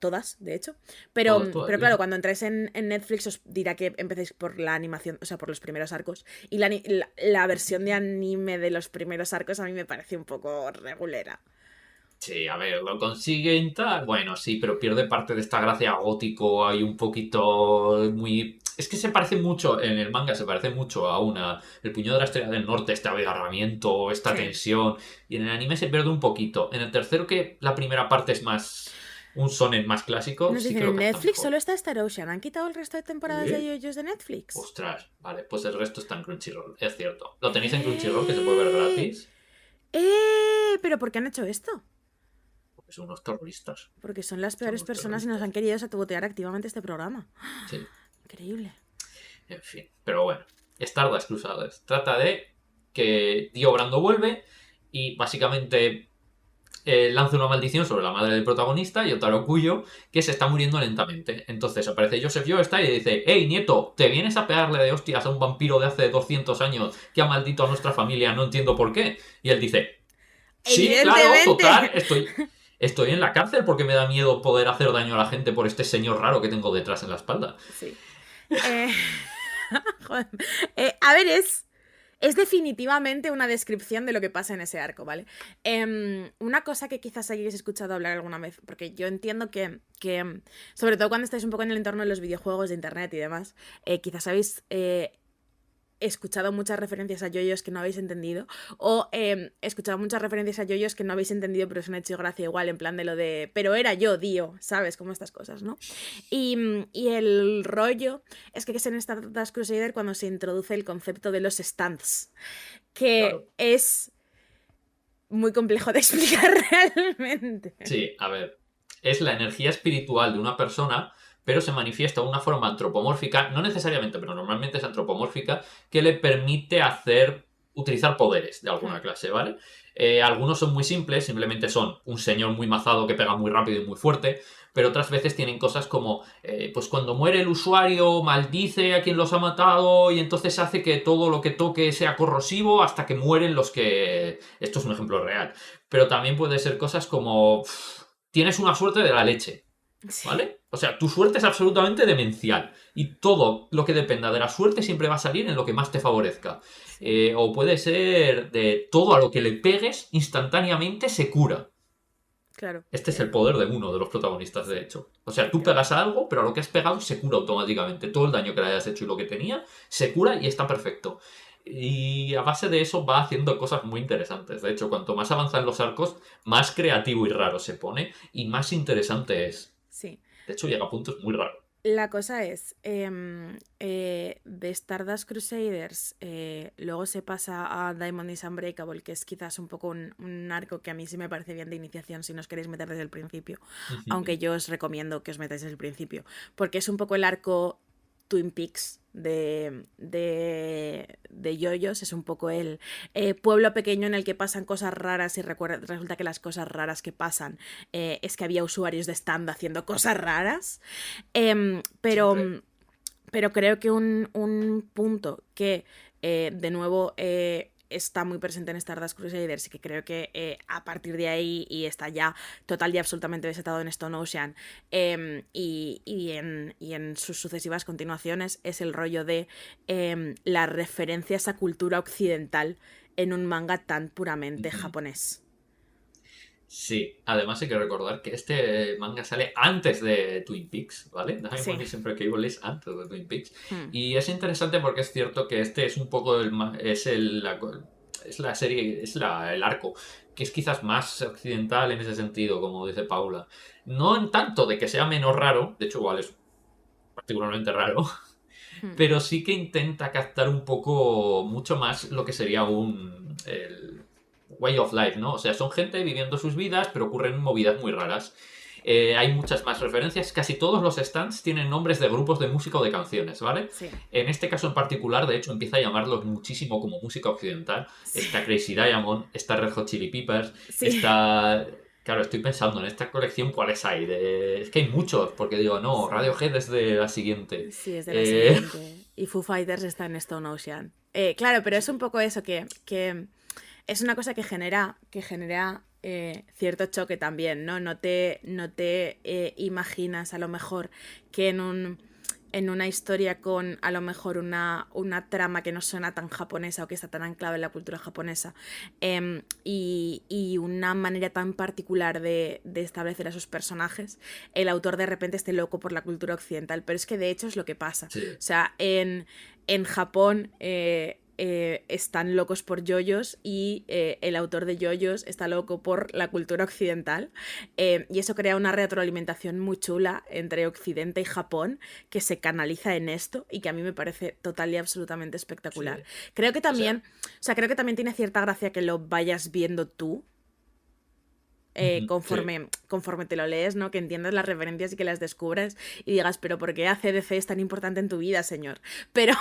Speaker 2: todas, de hecho. Pero claro, cuando entráis en Netflix os dirá que empecéis por la animación, o sea, por los primeros arcos. Y la versión de anime de los primeros arcos a mí me parece un poco regulera.
Speaker 3: Sí, a ver, lo consiguen tal. Bueno, sí, pero pierde parte de esta gracia gótico. Hay un poquito muy. Es que se parece mucho, en el manga se parece mucho a El puño de la estrella del norte, este abigarramiento, esta tensión. Y en el anime se pierde un poquito. En el tercero, que la primera parte es más. Un shonen más clásico.
Speaker 2: Nos
Speaker 3: Sí
Speaker 2: dicen,
Speaker 3: creo
Speaker 2: en
Speaker 3: que
Speaker 2: Netflix
Speaker 3: está
Speaker 2: solo está Star Ocean. ¿Han quitado el resto de temporadas de Yoyos de Netflix?
Speaker 3: Ostras, vale, pues el resto está en Crunchyroll, es cierto. Lo tenéis en Crunchyroll, que se puede ver gratis.
Speaker 2: ¿Pero por qué han hecho esto?
Speaker 3: Porque son unos terroristas.
Speaker 2: Porque son las peores personas y nos han querido sabotear activamente este programa.
Speaker 3: Sí.
Speaker 2: Increíble.
Speaker 3: En fin, pero bueno. Stardust Crusaders trata de que Dio Brando vuelve y básicamente lanza una maldición sobre la madre del protagonista, Yotaro Kuyo, que se está muriendo lentamente. Entonces aparece Joseph Joestar y le dice: hey, nieto, ¿te vienes a pegarle de hostias a un vampiro de hace 200 años que ha maldito a nuestra familia? No entiendo por qué. Y él dice: sí, claro, total, estoy en la cárcel porque me da miedo poder hacer daño a la gente por este señor raro que tengo detrás en la espalda.
Speaker 2: Sí. Joder. A ver, es definitivamente una descripción de lo que pasa en ese arco, ¿vale? Una cosa que quizás hayáis escuchado hablar alguna vez, porque yo entiendo que sobre todo cuando estáis un poco en el entorno de los videojuegos, de internet y demás, quizás habéis escuchado muchas referencias a yoyos que no habéis entendido, o escuchado muchas referencias a yoyos que no habéis entendido pero os han hecho gracia igual, en plan de lo de pero era yo, Dio, ¿sabes? Como estas cosas, ¿no? Y el rollo es que es en Stardust Crusader cuando se introduce el concepto de los stands, que es muy complejo de explicar realmente.
Speaker 3: Sí, a ver, es la energía espiritual de una persona, pero se manifiesta de una forma antropomórfica, no necesariamente, pero normalmente es antropomórfica, que le permite utilizar poderes de alguna clase, ¿vale? Algunos son muy simples, simplemente son un señor muy mazado que pega muy rápido y muy fuerte, pero otras veces tienen cosas como, pues cuando muere el usuario maldice a quien los ha matado y entonces hace que todo lo que toque sea corrosivo hasta que mueren los que... Esto es un ejemplo real. Pero también puede ser cosas como, tienes una suerte de la leche.
Speaker 2: Sí.
Speaker 3: ¿vale? O sea, tu suerte es absolutamente demencial y todo lo que dependa de la suerte siempre va a salir en lo que más te favorezca.
Speaker 2: Sí,
Speaker 3: O puede ser de todo a lo que le pegues instantáneamente se cura.
Speaker 2: claro.
Speaker 3: Este es el poder de uno de los protagonistas, de
Speaker 2: Sí,
Speaker 3: hecho. O sea, tú pegas
Speaker 2: efectivamente.
Speaker 3: a algo, pero a lo que has pegado se cura automáticamente. Todo el daño que le hayas hecho y lo que tenía se cura y está perfecto. Y a base de eso va haciendo cosas muy interesantes. De hecho, cuanto más avanzan los arcos, más creativo y raro se pone y más interesante es.
Speaker 2: Sí.
Speaker 3: De hecho, llega a puntos muy raros.
Speaker 2: La cosa es, de Stardust Crusaders, luego se pasa a Diamond is Unbreakable, que es quizás un poco un arco que a mí sí me parece bien de iniciación si no os queréis meter desde el principio, aunque yo os recomiendo que os metáis desde el principio, porque es un poco el arco Twin Peaks de JoJo's, es un poco el pueblo pequeño en el que pasan cosas raras y resulta que las cosas raras que pasan es que había usuarios de stand haciendo cosas raras. Em, pero,
Speaker 3: Siempre.
Speaker 2: pero creo que un punto que, de nuevo, está muy presente en Stardust Crusaders y que creo que a partir de ahí y está ya total y absolutamente desatado en Stone Ocean, y en sus sucesivas continuaciones, es el rollo de las referencias a cultura occidental en un manga tan puramente japonés.
Speaker 3: Sí, además hay que recordar que este manga sale antes de Twin Peaks, ¿vale?
Speaker 2: Sí.
Speaker 3: Diamond is Unbreakable es antes de Twin Peaks.
Speaker 2: Hmm.
Speaker 3: Y es interesante porque es cierto que este es un poco es la serie, el arco, que es quizás más occidental en ese sentido, como dice Paula. No en tanto de que sea menos raro, de hecho igual es particularmente raro,
Speaker 2: Hmm.
Speaker 3: pero sí que intenta captar un poco, mucho más lo que sería el way of life, ¿no? O sea, son gente viviendo sus vidas, pero ocurren movidas muy raras. Hay muchas más referencias, casi todos los stands tienen nombres de grupos de música o de canciones, ¿vale?
Speaker 2: Sí.
Speaker 3: En este caso en particular, de hecho, empieza a llamarlos muchísimo como música occidental.
Speaker 2: Sí.
Speaker 3: Está Crazy Diamond, está Red Hot Chili Peppers,
Speaker 2: Sí.
Speaker 3: está... Claro, estoy pensando en esta colección cuáles hay. Es que hay muchos, porque digo, no,
Speaker 2: Sí.
Speaker 3: Radiohead es de la siguiente.
Speaker 2: Sí, es de la
Speaker 3: Eh,
Speaker 2: siguiente. Y Foo Fighters está en Stone Ocean. Claro, pero es un poco eso, que es una cosa que genera cierto choque también, ¿no? No te imaginas a lo mejor que en una historia con a lo mejor una trama que no suena tan japonesa o que está tan anclada en la cultura japonesa, y una manera tan particular de establecer a sus personajes, el autor de repente esté loco por la cultura occidental. Pero es que de hecho es lo que pasa.
Speaker 3: sí,
Speaker 2: O sea, en Japón están locos por yoyos y el autor de yoyos está loco por la cultura occidental, y eso crea una retroalimentación muy chula entre Occidente y Japón que se canaliza en esto y que a mí me parece total y absolutamente
Speaker 3: sí.
Speaker 2: espectacular. Creo que
Speaker 3: O sea,
Speaker 2: también, o sea, creo que también tiene cierta gracia que lo vayas viendo tú,
Speaker 3: sí.
Speaker 2: conforme te lo lees, ¿no? Que entiendas las referencias y que las descubras y digas, pero ¿por qué ACDC es tan importante en tu vida, señor? Pero...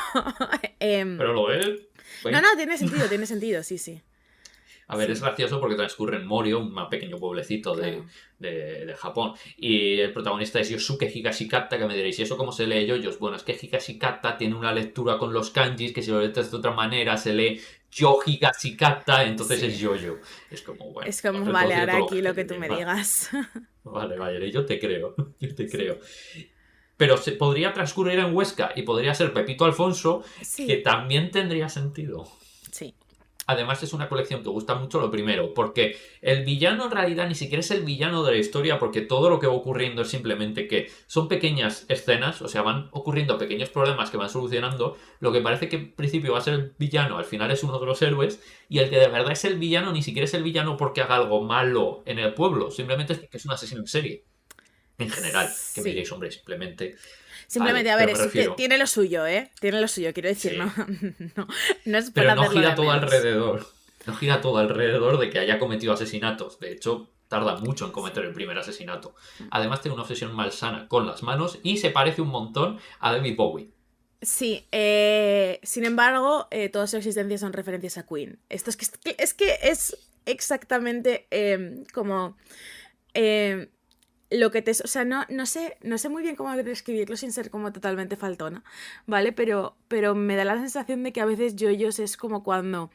Speaker 2: em,
Speaker 3: Pero lo ves.
Speaker 2: no,
Speaker 3: Bueno,
Speaker 2: no, tiene sentido, sí, sí.
Speaker 3: a ver, es
Speaker 2: Sí,
Speaker 3: gracioso porque transcurre en Morio, un pequeño pueblecito
Speaker 2: claro.
Speaker 3: de Japón. Y el protagonista es Yosuke Higashikata, que me diréis, ¿y eso cómo se lee yoyos? Bueno, es que Higashikata tiene una lectura con los kanjis que si lo lees de otra manera se lee Yo Higashikata, entonces es
Speaker 2: Sí.
Speaker 3: yoyo. Es como, bueno,
Speaker 2: Es como,
Speaker 3: vale, todo
Speaker 2: vale,
Speaker 3: tiene
Speaker 2: ahora
Speaker 3: todo lo
Speaker 2: aquí
Speaker 3: que
Speaker 2: lo que tú
Speaker 3: tiene.
Speaker 2: me
Speaker 3: Vale,
Speaker 2: digas.
Speaker 3: vale, vale, yo te creo, yo te
Speaker 2: Sí.
Speaker 3: creo. Pero se podría transcurrir en Huesca y podría ser Pepito Alfonso, que
Speaker 2: Sí,
Speaker 3: también tendría sentido.
Speaker 2: sí.
Speaker 3: Además es una colección que gusta mucho lo primero, porque el villano en realidad ni siquiera es el villano de la historia, porque todo lo que va ocurriendo es simplemente que son pequeñas escenas, o sea, van ocurriendo pequeños problemas que van solucionando. Lo que parece que en principio va a ser el villano, al final es uno de los héroes, y el que de verdad es el villano ni siquiera es el villano porque haga algo malo en el pueblo, simplemente es porque es un asesino en serie. En general, que me
Speaker 2: Sí.
Speaker 3: diréis, hombre, simplemente...
Speaker 2: Simplemente,
Speaker 3: Vale,
Speaker 2: a ver,
Speaker 3: pero me refiero...
Speaker 2: tiene lo suyo, ¿eh? Tiene lo suyo, quiero decir, no,
Speaker 3: Sí,
Speaker 2: no, no es por
Speaker 3: pero no
Speaker 2: hacerlo
Speaker 3: gira
Speaker 2: de
Speaker 3: todo
Speaker 2: menos.
Speaker 3: alrededor. No gira todo alrededor de que haya cometido asesinatos. De hecho, tarda mucho en
Speaker 2: Sí.
Speaker 3: cometer el primer asesinato. Además, tiene una obsesión malsana con las manos y se parece un montón a David Bowie.
Speaker 2: Sí, sin embargo, toda su existencia son referencias a Queen. Esto es exactamente como eh, lo que te... O sea, no sé muy bien cómo describirlo sin ser como totalmente faltona, ¿vale? Pero me da la sensación de que a veces JoJo's es como cuando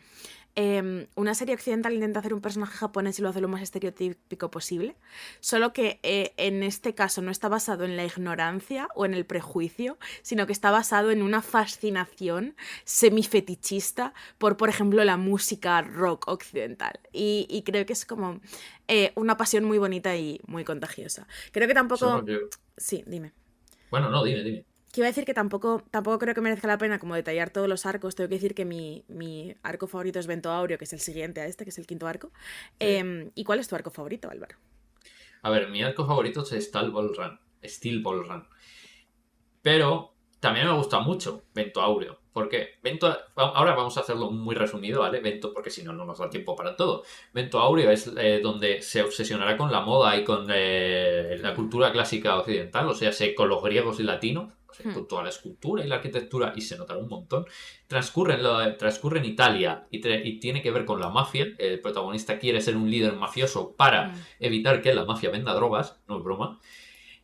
Speaker 2: una serie occidental intenta hacer un personaje japonés y lo hace lo más estereotípico posible, solo que en este caso no está basado en la ignorancia o en el prejuicio, sino que está basado en una fascinación semifetichista por ejemplo, la música rock occidental. Y creo que es como una pasión muy bonita y muy contagiosa. Creo que tampoco...
Speaker 3: Solo que...
Speaker 2: Sí, dime.
Speaker 3: Bueno, no, dime.
Speaker 2: Que iba a decir que tampoco creo que merezca la pena como detallar todos los arcos. Tengo que decir que mi arco favorito es Vento Áureo, que es el siguiente a este, que es el quinto arco.
Speaker 3: Sí.
Speaker 2: ¿Y cuál es tu arco favorito, Álvaro?
Speaker 3: A ver, mi arco favorito es Steel Ball Run. Pero también me gusta mucho Vento Áureo. ¿Por qué? Ahora vamos a hacerlo muy resumido, ¿vale? Vento, porque si no, no nos da tiempo para todo. Vento Áureo es donde se obsesionará con la moda y con la cultura clásica occidental, o sea, con los griegos y latinos, o sea, con toda la escultura y la arquitectura, y se notará un montón. Transcurre en Italia y tiene que ver con la mafia. El protagonista quiere ser un líder mafioso para evitar que la mafia venda drogas, no es broma.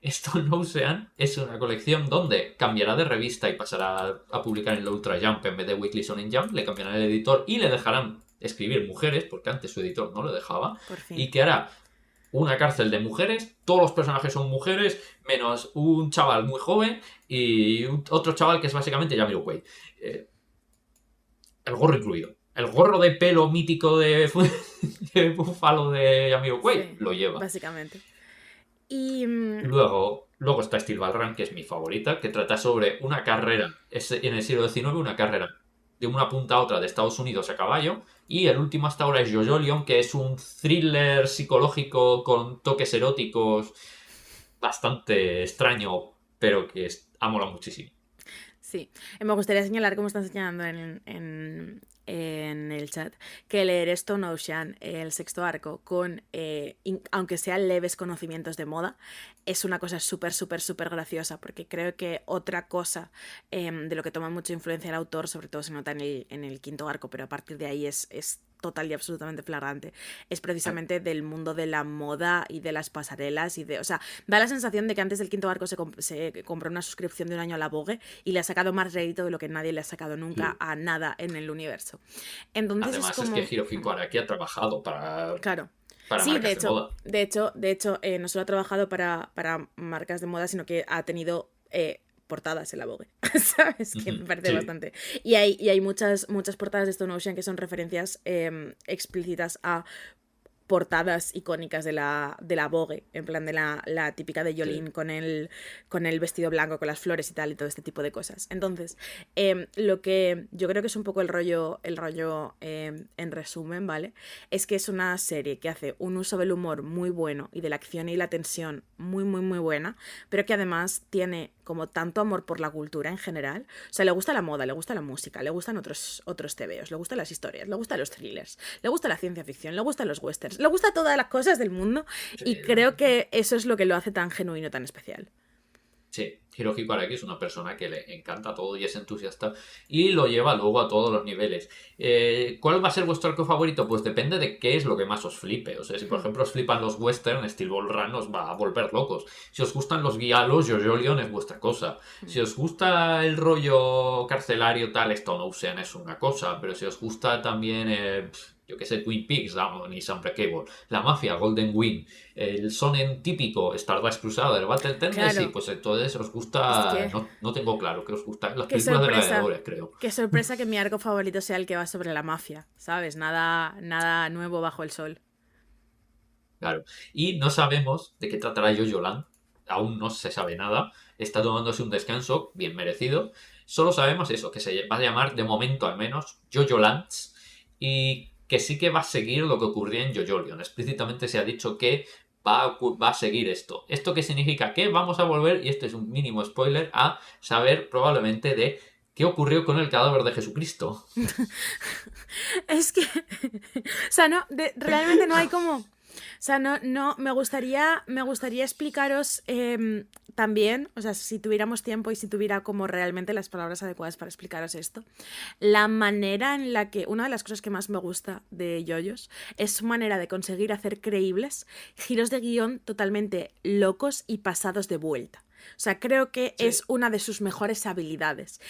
Speaker 3: Stone Ocean es una colección donde cambiará de revista y pasará a publicar en la Ultra Jump en vez de Weekly Shonen Jump. Le cambiarán el editor y le dejarán escribir mujeres, porque antes su editor no lo dejaba.
Speaker 2: Por fin.
Speaker 3: Y que hará una cárcel de mujeres. Todos los personajes son mujeres, menos un chaval muy joven y otro chaval que es básicamente Jamiroquai. El gorro incluido. El gorro de pelo mítico de búfalo de Jamiroquai
Speaker 2: Sí,
Speaker 3: lo lleva.
Speaker 2: básicamente. Y
Speaker 3: Luego está Steel Ball Run, que es mi favorita, que trata sobre una carrera en el siglo XIX, una carrera de una punta a otra de Estados Unidos a caballo. Y el último hasta ahora es JoJo Lion, que es un thriller psicológico con toques eróticos bastante extraño, pero que mola muchísimo.
Speaker 2: sí, me gustaría señalar, como están señalando en el chat, que leer Stone Ocean, el sexto arco, con, aunque sean leves conocimientos de moda, es una cosa súper, súper, súper graciosa, porque creo que otra cosa de lo que toma mucha influencia el autor, sobre todo se nota en el quinto arco, pero a partir de ahí es total y absolutamente flagrante, es precisamente del mundo de la moda y de las pasarelas y o sea, da la sensación de que antes del quinto arco se compró una suscripción de un año a la Vogue y le ha sacado más rédito de lo que nadie le ha sacado nunca a nada en el universo. Entonces
Speaker 3: Además,
Speaker 2: es como...
Speaker 3: es que Hirofiko Araki ha trabajado para
Speaker 2: Claro.
Speaker 3: para
Speaker 2: Sí,
Speaker 3: marcas de moda.
Speaker 2: de hecho, no solo ha trabajado para marcas de moda, sino que ha tenido portadas en la Vogue, ¿sabes? Que me parece
Speaker 3: Sí.
Speaker 2: bastante. Y hay muchas portadas de Stone Ocean que son referencias explícitas a portadas icónicas de la Vogue, en plan de la típica de Jolene
Speaker 3: Sí.
Speaker 2: con el vestido blanco, con las flores y tal, y todo este tipo de cosas. Entonces, lo que yo creo que es un poco el rollo en resumen, ¿vale? Es que es una serie que hace un uso del humor muy bueno y de la acción y la tensión muy, muy, muy buena, pero que además tiene como tanto amor por la cultura en general. O sea, le gusta la moda, le gusta la música, le gustan otros tebeos, le gustan las historias, le gustan los thrillers, le gusta la ciencia ficción, le gustan los westerns, le gusta todas las cosas del mundo y creo que eso es lo que lo hace tan genuino, tan especial.
Speaker 3: Sí, Hirohiko Araki es una persona que le encanta todo y es entusiasta y lo lleva luego a todos los niveles. ¿Cuál va a ser vuestro arco favorito? Pues depende de qué es lo que más os flipe. O sea, si por ejemplo os flipan los western, Steel Ball Run os va a volver locos. Si os gustan los guialos, JoJo Lion es vuestra cosa. Si os gusta el rollo carcelario tal, Stone Ocean es una cosa. Pero si os gusta también... yo que sé, Twin Peaks, Damon Unbreakable, la mafia, Golden Wind, el shonen típico, Stardust Crusader, Battle Tendency,
Speaker 2: Claro.
Speaker 3: pues entonces os gusta,
Speaker 2: Es que...
Speaker 3: no tengo claro que os gustan las
Speaker 2: Qué
Speaker 3: películas de
Speaker 2: sorpresa,
Speaker 3: gladiadores, creo.
Speaker 2: qué sorpresa que mi arco favorito sea el que va sobre la mafia, ¿sabes? Nada nuevo bajo el sol.
Speaker 3: Claro. Y no sabemos de qué tratará Jojo Land, aún no se sabe nada, está tomándose un descanso, bien merecido. Solo sabemos eso, que se va a llamar, de momento al menos, Jojo Lands, y que sí que va a seguir lo que ocurría en JoJo Lion. Explícitamente se ha dicho que va a seguir esto. ¿Esto qué significa? Que vamos a volver, y este es un mínimo spoiler, a saber probablemente de qué ocurrió con el cadáver de Jesucristo.
Speaker 2: Es que... o sea, realmente no hay como... O sea, no, me gustaría explicaros también, o sea, si tuviéramos tiempo y si tuviera como realmente las palabras adecuadas para explicaros esto, la manera en la que, una de las cosas que más me gusta de JoJo's es su manera de conseguir hacer creíbles giros de guión totalmente locos y pasados de vuelta. O sea, creo que
Speaker 3: Sí.
Speaker 2: es una de sus mejores habilidades.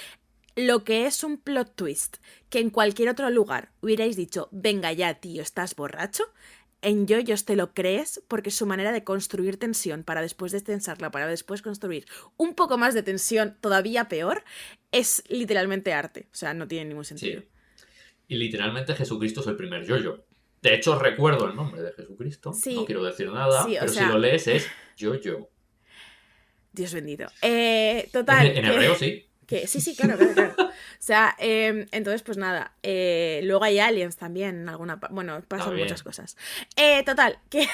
Speaker 2: lo que es un plot twist que en cualquier otro lugar hubierais dicho, venga ya, tío, estás borracho, en JoJo's te lo crees porque su manera de construir tensión para después destensarla, para después construir un poco más de tensión todavía peor, es literalmente arte. O sea, no tiene ningún sentido.
Speaker 3: Sí. Y literalmente Jesucristo es el primer JoJo. De hecho, recuerdo el nombre de Jesucristo.
Speaker 2: Sí,
Speaker 3: no quiero decir nada,
Speaker 2: sí, o
Speaker 3: pero
Speaker 2: sea,
Speaker 3: si lo lees es JoJo.
Speaker 2: Dios bendito. Total.
Speaker 3: En hebreo sí.
Speaker 2: Sí, claro. O sea, entonces, pues nada. Luego hay aliens también en alguna bueno, pasan
Speaker 3: También.
Speaker 2: muchas cosas. Total, que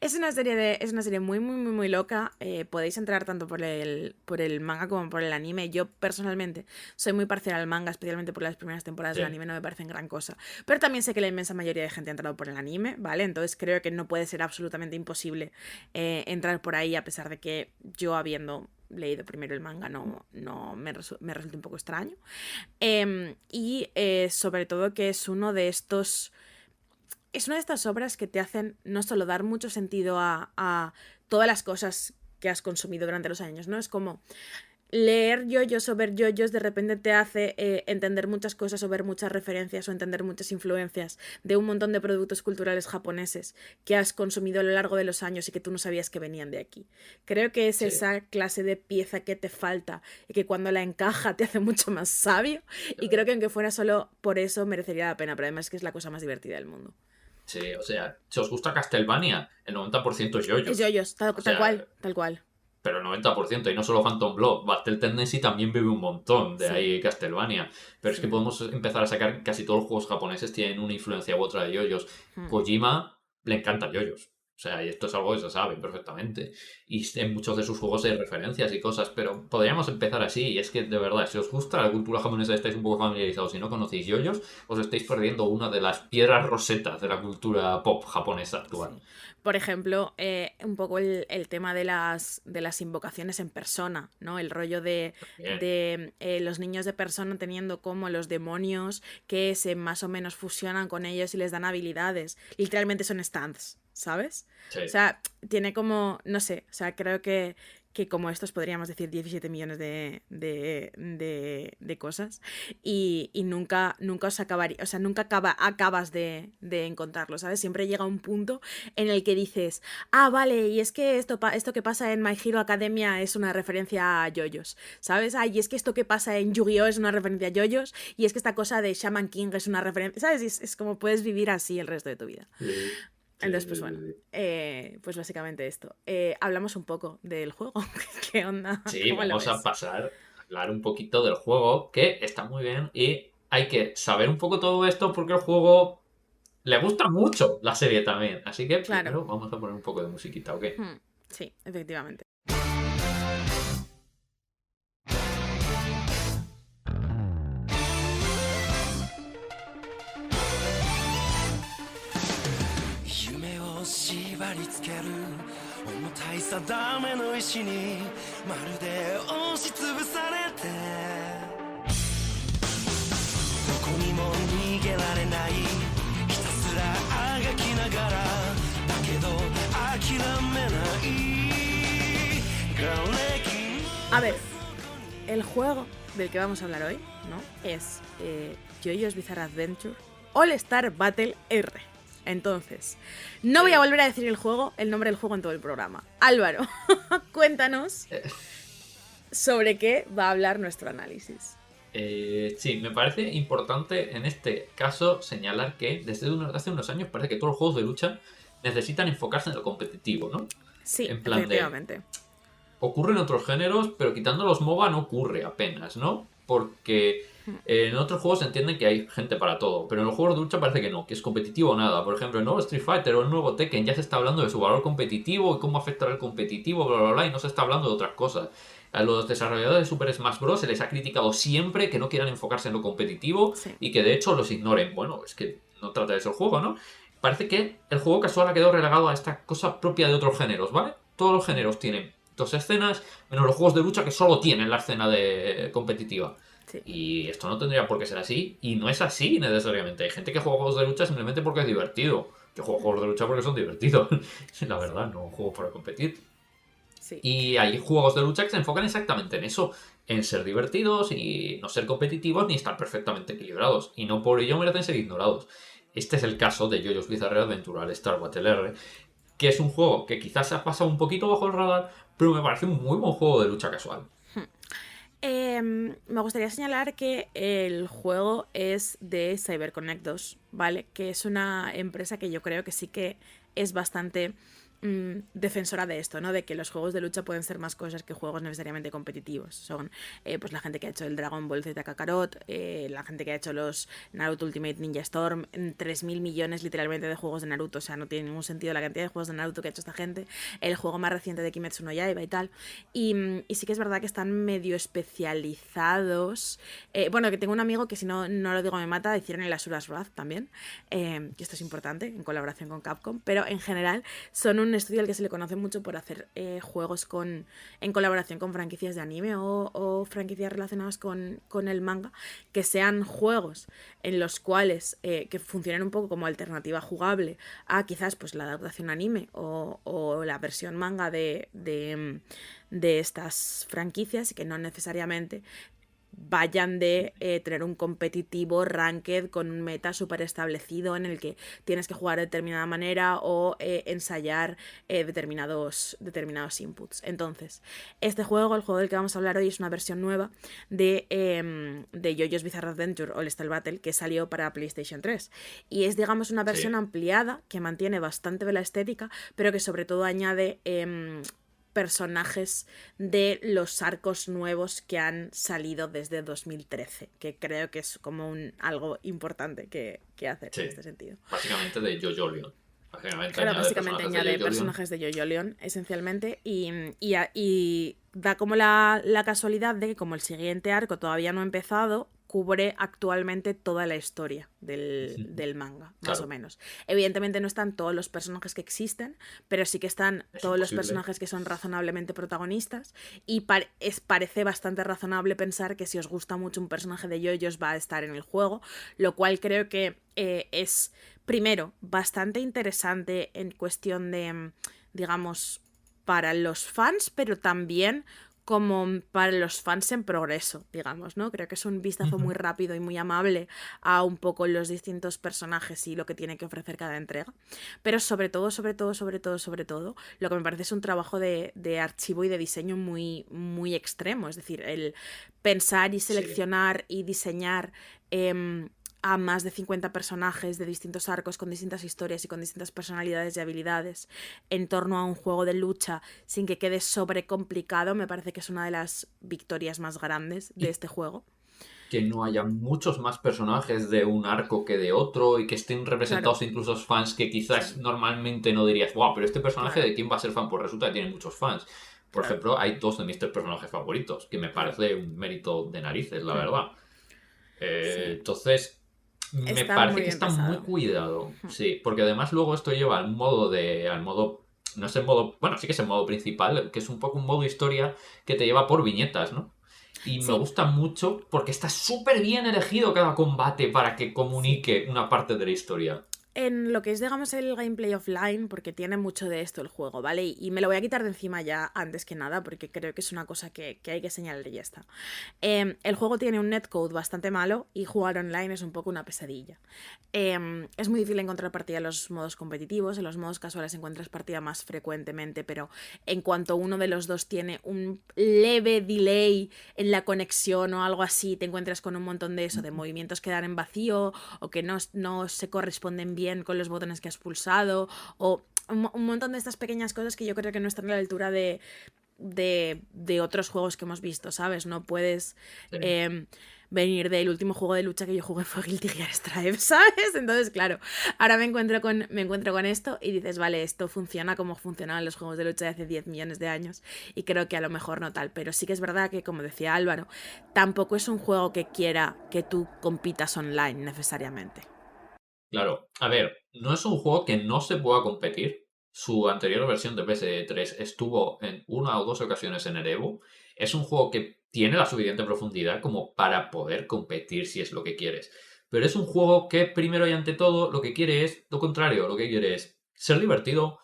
Speaker 2: es una serie muy, muy, muy, muy loca. Podéis entrar tanto por el manga como por el anime. Yo personalmente soy muy parcial al manga, especialmente por las primeras temporadas
Speaker 3: Sí.
Speaker 2: del anime, no me parecen gran cosa. Pero también sé que la inmensa mayoría de gente ha entrado por el anime, ¿vale? Entonces creo que no puede ser absolutamente imposible entrar por ahí, a pesar de que yo, habiendo leído primero el manga, no me resulta un poco extraño. Y sobre todo que es una de estas obras que te hacen no solo dar mucho sentido a todas las cosas que has consumido durante los años, ¿no? Es como leer JoJo's o ver JoJo's de repente te hace entender muchas cosas o ver muchas referencias o entender muchas influencias de un montón de productos culturales japoneses que has consumido a lo largo de los años y que tú no sabías que venían de aquí. Creo que es
Speaker 3: Sí.
Speaker 2: esa clase de pieza que te falta y que cuando la encaja te hace mucho más sabio, y creo que aunque fuera solo por eso merecería la pena, pero además es que es la cosa más divertida del mundo.
Speaker 3: Sí, o sea, si os gusta Castlevania, el 90% es JoJo.
Speaker 2: Es JoJo's, tal cual.
Speaker 3: Pero el 90%, y no solo Phantom Blood. Battle Tendency también bebe un montón de
Speaker 2: Sí.
Speaker 3: ahí Castlevania. Pero es que podemos empezar a sacar, casi todos los juegos japoneses tienen una influencia u otra de JoJo's. Kojima le encanta JoJo's. O sea, y esto es algo que se sabe perfectamente. Y en muchos de sus juegos hay referencias y cosas, pero podríamos empezar así. Y es que, de verdad, si os gusta la cultura japonesa, estáis un poco familiarizados y no conocéis JoJo's, os estáis perdiendo una de las piedras rosetas de la cultura pop japonesa actual.
Speaker 2: Sí. Por ejemplo, un poco el tema de las invocaciones en persona, ¿no? El rollo de los niños de persona teniendo como los demonios que se más o menos fusionan con ellos y les dan habilidades. Literalmente son stands, ¿sabes?
Speaker 3: Sí.
Speaker 2: O sea, tiene como, no sé, o sea, creo que como estos podríamos decir 17 millones de cosas y nunca os acabaría, o sea, nunca acabas de encontrarlo, ¿sabes? Siempre llega un punto en el que dices, vale, y es que esto que pasa en My Hero Academia es una referencia a JoJo's, ¿sabes? Y es que esto que pasa en Yu-Gi-Oh! Es una referencia a JoJo's, y es que esta cosa de Shaman King es una referencia, ¿sabes? Es como puedes vivir así el resto de tu vida.
Speaker 3: Sí.
Speaker 2: Entonces, pues bueno, pues básicamente esto. Hablamos un poco del juego. ¿Qué onda?
Speaker 3: Sí,
Speaker 2: ¿Cómo lo
Speaker 3: vamos a
Speaker 2: ves?
Speaker 3: pasar a hablar un poquito del juego, que está muy bien y hay que saber un poco todo esto porque el juego le gusta mucho la serie también. Así que
Speaker 2: Claro.
Speaker 3: primero vamos a poner un poco de musiquita, ¿ok?
Speaker 2: Sí, efectivamente. A ver, el juego del que vamos a hablar hoy, ¿no? Es JoJo's Bizarre Adventure All Star Battle R. Entonces, no voy a volver a decir el nombre del juego en todo el programa. Álvaro, cuéntanos sobre qué va a hablar nuestro análisis.
Speaker 3: Sí, me parece importante en este caso señalar que desde hace unos años parece que todos los juegos de lucha necesitan enfocarse en lo competitivo, ¿no?
Speaker 2: Sí,
Speaker 3: En plan
Speaker 2: efectivamente.
Speaker 3: Ocurre en otros géneros, pero quitando los MOBA no ocurre apenas, ¿no? Porque en otros juegos se entiende que hay gente para todo, pero en los juegos de lucha parece que no, que es competitivo o nada. Por ejemplo, el nuevo Street Fighter o el nuevo Tekken ya se está hablando de su valor competitivo y cómo afectará el competitivo, bla, bla, bla, y no se está hablando de otras cosas. A los desarrolladores de Super Smash Bros. Se les ha criticado siempre que no quieran enfocarse en lo competitivo y que de hecho los ignoren. Bueno, es que no trata de eso el juego, ¿no? Parece que el juego casual ha quedado relegado a esta cosa propia de otros géneros, ¿vale? Todos los géneros tienen dos escenas, menos los juegos de lucha que solo tienen la escena de competitiva.
Speaker 2: Sí.
Speaker 3: Y esto no tendría por qué ser así, y no es así necesariamente. Hay gente que juega juegos de lucha simplemente porque es divertido. Yo juego juegos de lucha porque son divertidos. La verdad, no juego para competir.
Speaker 2: Sí.
Speaker 3: Y hay juegos de lucha que se enfocan exactamente en eso, en ser divertidos y no ser competitivos ni estar perfectamente equilibrados. Y no por ello merecen ser ignorados. Este es el caso de JoJo's Bizarre Adventure All Star Battle R, que es un juego que quizás se ha pasado un poquito bajo el radar, pero me parece un muy buen juego de lucha casual.
Speaker 2: Me gustaría señalar que el juego es de CyberConnect 2, ¿vale? Que es una empresa que yo creo que sí que es bastante defensora de esto, ¿no? De que los juegos de lucha pueden ser más cosas que juegos necesariamente competitivos. Son pues la gente que ha hecho el Dragon Ball Z Kakarot, la gente que ha hecho los Naruto Ultimate Ninja Storm, 3.000 millones literalmente de juegos de Naruto, o sea, no tiene ningún sentido la cantidad de juegos de Naruto que ha hecho esta gente, el juego más reciente de Kimetsu no Yaiba y tal. Y sí que es verdad que están medio especializados. Bueno, que tengo un amigo que si no lo digo me mata, hicieron el Asura's Wrath también, que esto es importante, en colaboración con Capcom, pero en general son un estudio al que se le conoce mucho por hacer juegos en colaboración con franquicias de anime o franquicias relacionadas con el manga, que sean juegos en los cuales que funcionen un poco como alternativa jugable a quizás pues la adaptación anime o la versión manga de estas franquicias, y que no necesariamente vayan de tener un competitivo ranked con un meta súper establecido en el que tienes que jugar de determinada manera o ensayar determinados inputs. Entonces, este juego, el juego del que vamos a hablar hoy, es una versión nueva de JoJo's Bizarre Adventure All Star Battle, que salió para PlayStation 3. Y es, digamos, una versión ampliada que mantiene bastante de la estética, pero que sobre todo añade personajes de los arcos nuevos que han salido desde 2013, que creo que es como algo importante que hacer en este sentido.
Speaker 3: Básicamente de JoJo Leon.
Speaker 2: Básicamente añade personajes de JoJo Leon, esencialmente, y da como la casualidad de que como el siguiente arco todavía no ha empezado, cubre actualmente toda la historia del manga, más o menos. Evidentemente no están todos los personajes que existen, pero sí que están todos los personajes que son razonablemente protagonistas, y parece bastante razonable pensar que si os gusta mucho un personaje de JoJo's va a estar en el juego, lo cual creo que es, primero, bastante interesante en cuestión de, digamos, para los fans, pero también como para los fans en progreso, digamos, ¿no? Creo que es un vistazo muy rápido y muy amable a un poco los distintos personajes y lo que tiene que ofrecer cada entrega. Pero sobre todo, lo que me parece es un trabajo de archivo y de diseño muy, muy extremo. Es decir, el pensar y seleccionar y diseñar a más de 50 personajes de distintos arcos con distintas historias y con distintas personalidades y habilidades en torno a un juego de lucha sin que quede sobrecomplicado, me parece que es una de las victorias más grandes de este juego.
Speaker 3: Que no haya muchos más personajes de un arco que de otro y que estén representados incluso fans que quizás normalmente no dirías, wow, pero este personaje ¿de quién va a ser fan? Pues resulta que tiene muchos fans. Por ejemplo, hay dos de mis tres personajes favoritos, que me parece un mérito de narices, la verdad. Entonces, me parece que está muy cuidado. Sí, porque además luego esto lleva al modo, no es el modo, bueno, sí que es el modo principal, que es un poco un modo historia que te lleva por viñetas, ¿no? Y me gusta mucho porque está súper bien elegido cada combate para que comunique una parte de la historia.
Speaker 2: En lo que es, digamos, el gameplay offline, porque tiene mucho de esto el juego, ¿vale? Y me lo voy a quitar de encima ya antes que nada, porque creo que es una cosa que hay que señalar y ya está. El juego tiene un netcode bastante malo y jugar online es un poco una pesadilla. Es muy difícil encontrar partida en los modos competitivos, en los modos casuales encuentras partida más frecuentemente, pero en cuanto uno de los dos tiene un leve delay en la conexión o algo así, te encuentras con un montón de eso, de movimientos que dan en vacío o que no se corresponden bien con los botones que has pulsado, o un montón de estas pequeñas cosas que yo creo que no están a la altura de otros juegos que hemos visto, ¿sabes? No puedes venir del último juego de lucha que yo jugué fue Guilty Gear Strive, ¿sabes? Entonces, claro, ahora me encuentro con esto y dices, vale, esto funciona como funcionaban los juegos de lucha de hace 10 millones de años, y creo que a lo mejor no tal, pero sí que es verdad que, como decía Álvaro, tampoco es un juego que quiera que tú compitas online necesariamente.
Speaker 3: Claro, a ver, no es un juego que no se pueda competir. Su anterior versión de PS3 estuvo en una o dos ocasiones en el Evo. Es un juego que tiene la suficiente profundidad como para poder competir si es lo que quieres. Pero es un juego que primero y ante todo lo que quiere es lo contrario. Lo que quiere es ser divertido,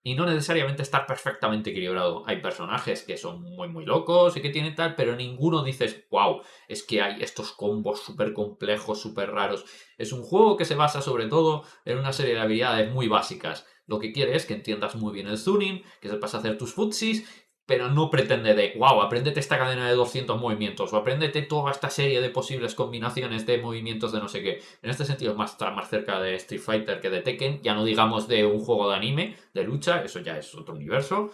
Speaker 3: y no necesariamente estar perfectamente equilibrado. Hay personajes que son muy muy locos y que tienen tal, pero ninguno dices, wow, es que hay estos combos súper complejos, súper raros. Es un juego que se basa sobre todo en una serie de habilidades muy básicas. Lo que quiere es que entiendas muy bien el tuning, que sepas hacer tus futsis, pero no pretende de, wow, apréndete esta cadena de 200 movimientos o apréndete toda esta serie de posibles combinaciones de movimientos de no sé qué. En este sentido está más cerca de Street Fighter que de Tekken, ya no digamos de un juego de anime, de lucha, eso ya es otro universo,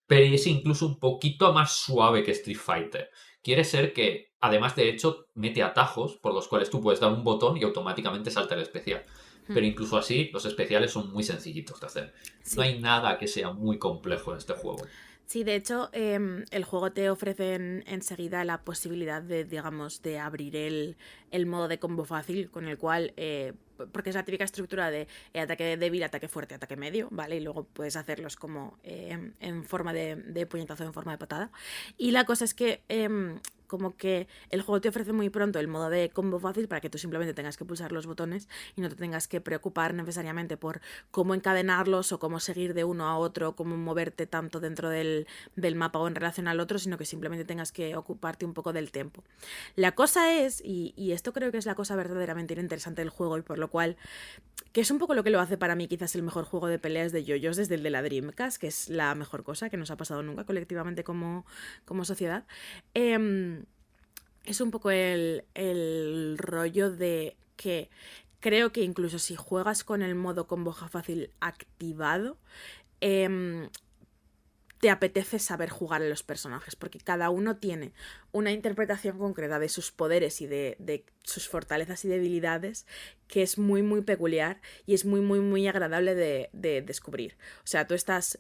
Speaker 3: pero es incluso un poquito más suave que Street Fighter. Quiere ser que, además de hecho, mete atajos por los cuales tú puedes dar un botón y automáticamente salta el especial. Pero incluso así, los especiales son muy sencillitos de hacer. No
Speaker 2: Sí.
Speaker 3: hay nada que sea muy complejo en este juego.
Speaker 2: Sí, de hecho, el juego te ofrece enseguida la posibilidad de, digamos, de abrir el modo de combo fácil, con el cual, porque es la típica estructura de ataque débil, ataque fuerte, ataque medio, ¿vale? Y luego puedes hacerlos como en forma de puñetazo, en forma de patada. Y la cosa es que como que el juego te ofrece muy pronto el modo de combo fácil para que tú simplemente tengas que pulsar los botones y no te tengas que preocupar necesariamente por cómo encadenarlos o cómo seguir de uno a otro, cómo moverte tanto dentro del mapa o en relación al otro, sino que simplemente tengas que ocuparte un poco del tiempo. La cosa es, y esto creo que es la cosa verdaderamente interesante del juego y por lo cual, que es un poco lo que lo hace para mí quizás el mejor juego de peleas de yoyos desde el de la Dreamcast, que es la mejor cosa que nos ha pasado nunca colectivamente como sociedad, es un poco el rollo de que creo que incluso si juegas con el modo combo fácil activado, te apetece saber jugar a los personajes, porque cada uno tiene una interpretación concreta de sus poderes y de sus fortalezas y debilidades que es muy muy peculiar y es muy muy muy agradable de descubrir. O sea, tú estás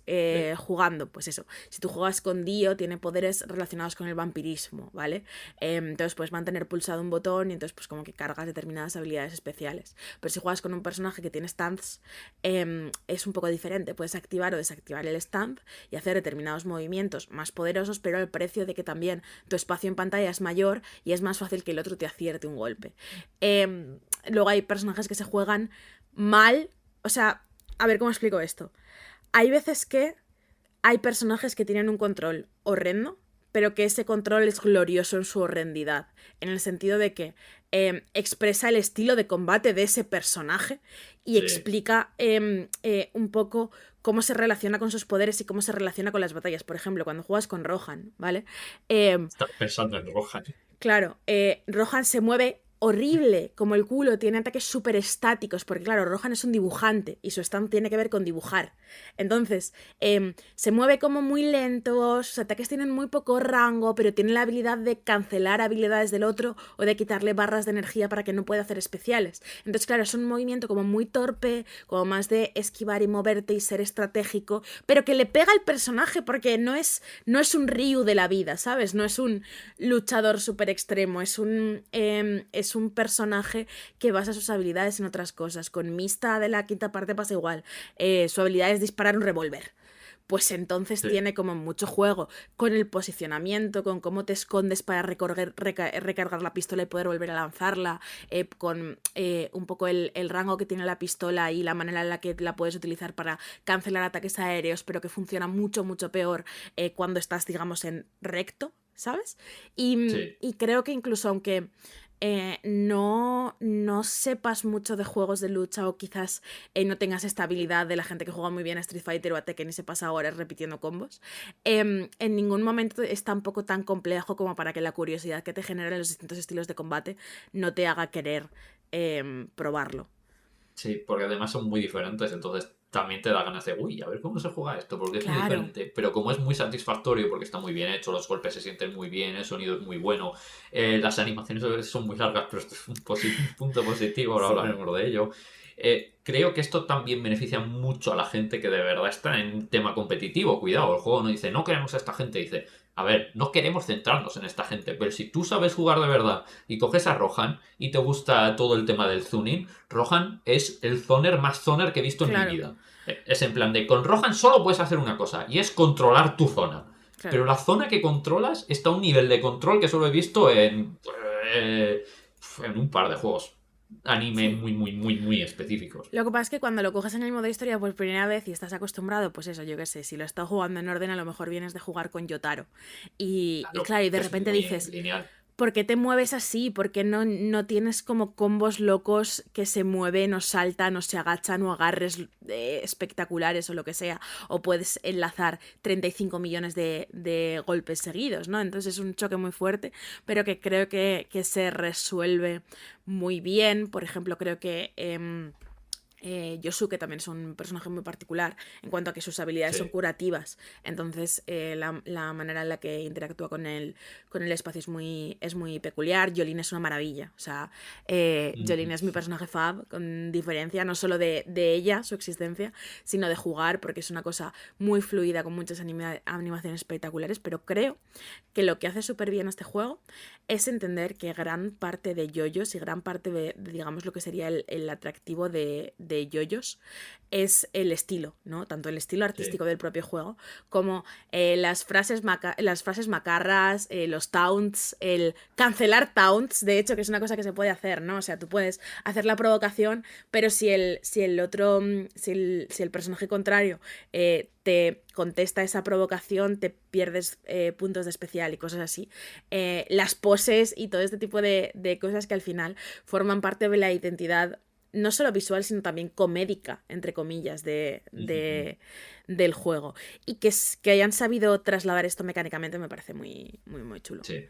Speaker 2: jugando, pues eso, si tú juegas con Dio tiene poderes relacionados con el vampirismo, ¿vale? Entonces puedes mantener pulsado un botón y entonces pues como que cargas determinadas habilidades especiales. Pero si juegas con un personaje que tiene stance, es un poco diferente, puedes activar o desactivar el stance y hacer determinados movimientos más poderosos, pero al precio de que también tu espacio en pantalla es mayor y es más fácil que el otro te acierte un golpe. Luego hay personajes que se juegan mal. O sea, a ver cómo explico esto. Hay veces que hay personajes que tienen un control horrendo, pero que ese control es glorioso en su horrendidad. En el sentido de que expresa el estilo de combate de ese personaje y
Speaker 3: Sí.
Speaker 2: explica un poco cómo se relaciona con sus poderes y cómo se relaciona con las batallas. Por ejemplo, cuando juegas con Rohan, ¿vale?
Speaker 3: Estás pensando en Rohan.
Speaker 2: Claro, Rohan se mueve horrible, como el culo, tiene ataques súper estáticos, porque claro, Rohan es un dibujante y su stand tiene que ver con dibujar. Entonces, se mueve como muy lento, sus ataques tienen muy poco rango, pero tiene la habilidad de cancelar habilidades del otro o de quitarle barras de energía para que no pueda hacer especiales. Entonces, claro, es un movimiento como muy torpe, como más de esquivar y moverte y ser estratégico, pero que le pega al personaje porque no es un Ryu de la vida, ¿sabes? No es un luchador súper extremo, es un personaje que basa sus habilidades en otras cosas. Con Mista de la quinta parte pasa igual. Su habilidad es disparar un revólver. Pues entonces
Speaker 3: Sí.
Speaker 2: tiene como mucho juego con el posicionamiento, con cómo te escondes para recargar la pistola y poder volver a lanzarla, con un poco el rango que tiene la pistola y la manera en la que la puedes utilizar para cancelar ataques aéreos, pero que funciona mucho, mucho peor cuando estás, digamos, en recto, ¿sabes?
Speaker 3: Sí.
Speaker 2: Y creo que incluso aunque no sepas mucho de juegos de lucha o quizás no tengas esta habilidad de la gente que juega muy bien a Street Fighter o a Tekken y se pasa horas repitiendo combos, en ningún momento es tampoco tan complejo como para que la curiosidad que te generan los distintos estilos de combate no te haga querer probarlo.
Speaker 3: Sí, porque además son muy diferentes, entonces también te da ganas de, uy, a ver cómo se juega esto, porque es muy
Speaker 2: Claro.
Speaker 3: diferente. Pero como es muy satisfactorio, porque está muy bien hecho, los golpes se sienten muy bien, el sonido es muy bueno, las animaciones a veces son muy largas, pero esto es un punto positivo, ahora
Speaker 2: Sí.
Speaker 3: hablaremos de ello. Creo que esto también beneficia mucho a la gente que de verdad está en tema competitivo. Cuidado, el juego no dice, no queremos a esta gente, dice, a ver, no queremos centrarnos en esta gente, pero si tú sabes jugar de verdad y coges a Rohan y te gusta todo el tema del zoning, Rohan es el zoner más zoner que he visto en
Speaker 2: Claro.
Speaker 3: mi vida. Es en plan de, con Rohan solo puedes hacer una cosa, y es controlar tu zona.
Speaker 2: Claro.
Speaker 3: Pero la zona que controlas está a un nivel de control que solo he visto en un par de juegos anime muy específicos.
Speaker 2: Lo que pasa es que cuando lo coges en el modo historia por primera vez y estás acostumbrado, pues eso, yo qué sé, si lo he estado jugando en orden, a lo mejor vienes de jugar con Yotaro. Y claro, y de
Speaker 3: Es
Speaker 2: repente
Speaker 3: muy
Speaker 2: dices,
Speaker 3: lineal.
Speaker 2: ¿por qué te mueves así? ¿Por qué no tienes como combos locos que se mueven o saltan o se agachan o agarres espectaculares o lo que sea? O puedes enlazar 35 millones de golpes seguidos, ¿no? Entonces es un choque muy fuerte, pero que creo que se resuelve muy bien. Por ejemplo, creo que Yosuke también es un personaje muy particular en cuanto a que sus habilidades son
Speaker 3: Sí.
Speaker 2: curativas. Entonces, la manera en la que interactúa con el espacio es muy peculiar. Jolene es una maravilla. O sea, Jolene es mi personaje fab, con diferencia, no solo de ella, su existencia, sino de jugar, porque es una cosa muy fluida, con muchas animaciones espectaculares. Pero creo que lo que hace súper bien este juego es entender que gran parte de JoJo's y gran parte de, digamos, lo que sería el atractivo de JoJo's es el estilo, ¿no? Tanto el estilo artístico del propio juego como las frases macarras, los taunts, el cancelar taunts, de hecho, que es una cosa que se puede hacer, ¿no? O sea, tú puedes hacer la provocación, pero si el personaje contrario te contesta esa provocación, te pierdes puntos de especial y cosas así. Las poses y todo este tipo de cosas que al final forman parte de la identidad no solo visual, sino también comédica, entre comillas, del juego. Y que hayan sabido trasladar esto mecánicamente me parece muy, muy, muy chulo.
Speaker 3: Sí.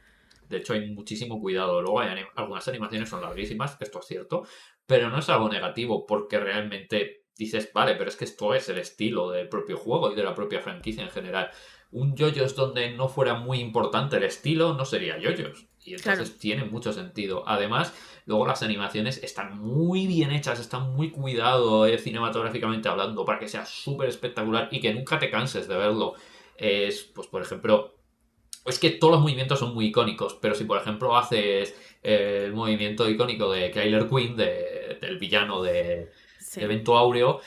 Speaker 3: De hecho, hay muchísimo cuidado. Luego, algunas animaciones son larguísimas, esto es cierto, pero no es algo negativo, porque realmente dices, vale, pero es que esto es el estilo del propio juego y de la propia franquicia en general. Un JoJo's donde no fuera muy importante el estilo no sería JoJo's. Y entonces tiene mucho sentido. Además, luego las animaciones están muy bien hechas, están muy cuidado cinematográficamente hablando para que sea súper espectacular y que nunca te canses de verlo. Pues por ejemplo, es que todos los movimientos son muy icónicos, pero si por ejemplo haces el movimiento icónico de Kyler Quinn, del villano de
Speaker 2: Sí.
Speaker 3: Evento Áureo,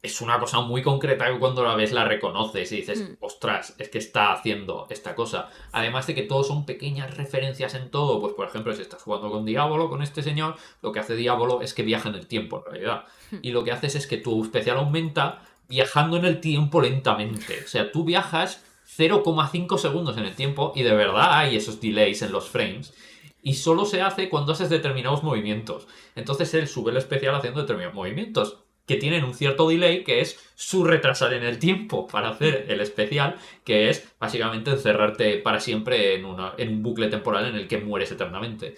Speaker 3: es una cosa muy concreta que cuando la ves la reconoces y dices, ostras, es que está haciendo esta cosa. Además de que todos son pequeñas referencias en todo, pues por ejemplo, si estás jugando con Diablo, con este señor, lo que hace Diablo es que viaja en el tiempo en realidad. Y lo que haces es que tu especial aumenta viajando en el tiempo lentamente. O sea, tú viajas 0,5 segundos en el tiempo y de verdad hay esos delays en los frames. Y solo se hace cuando haces determinados movimientos. Entonces él sube el especial haciendo determinados movimientos que tienen un cierto delay, que es su retrasar en el tiempo para hacer el especial, que es básicamente encerrarte para siempre en un bucle temporal en el que mueres eternamente.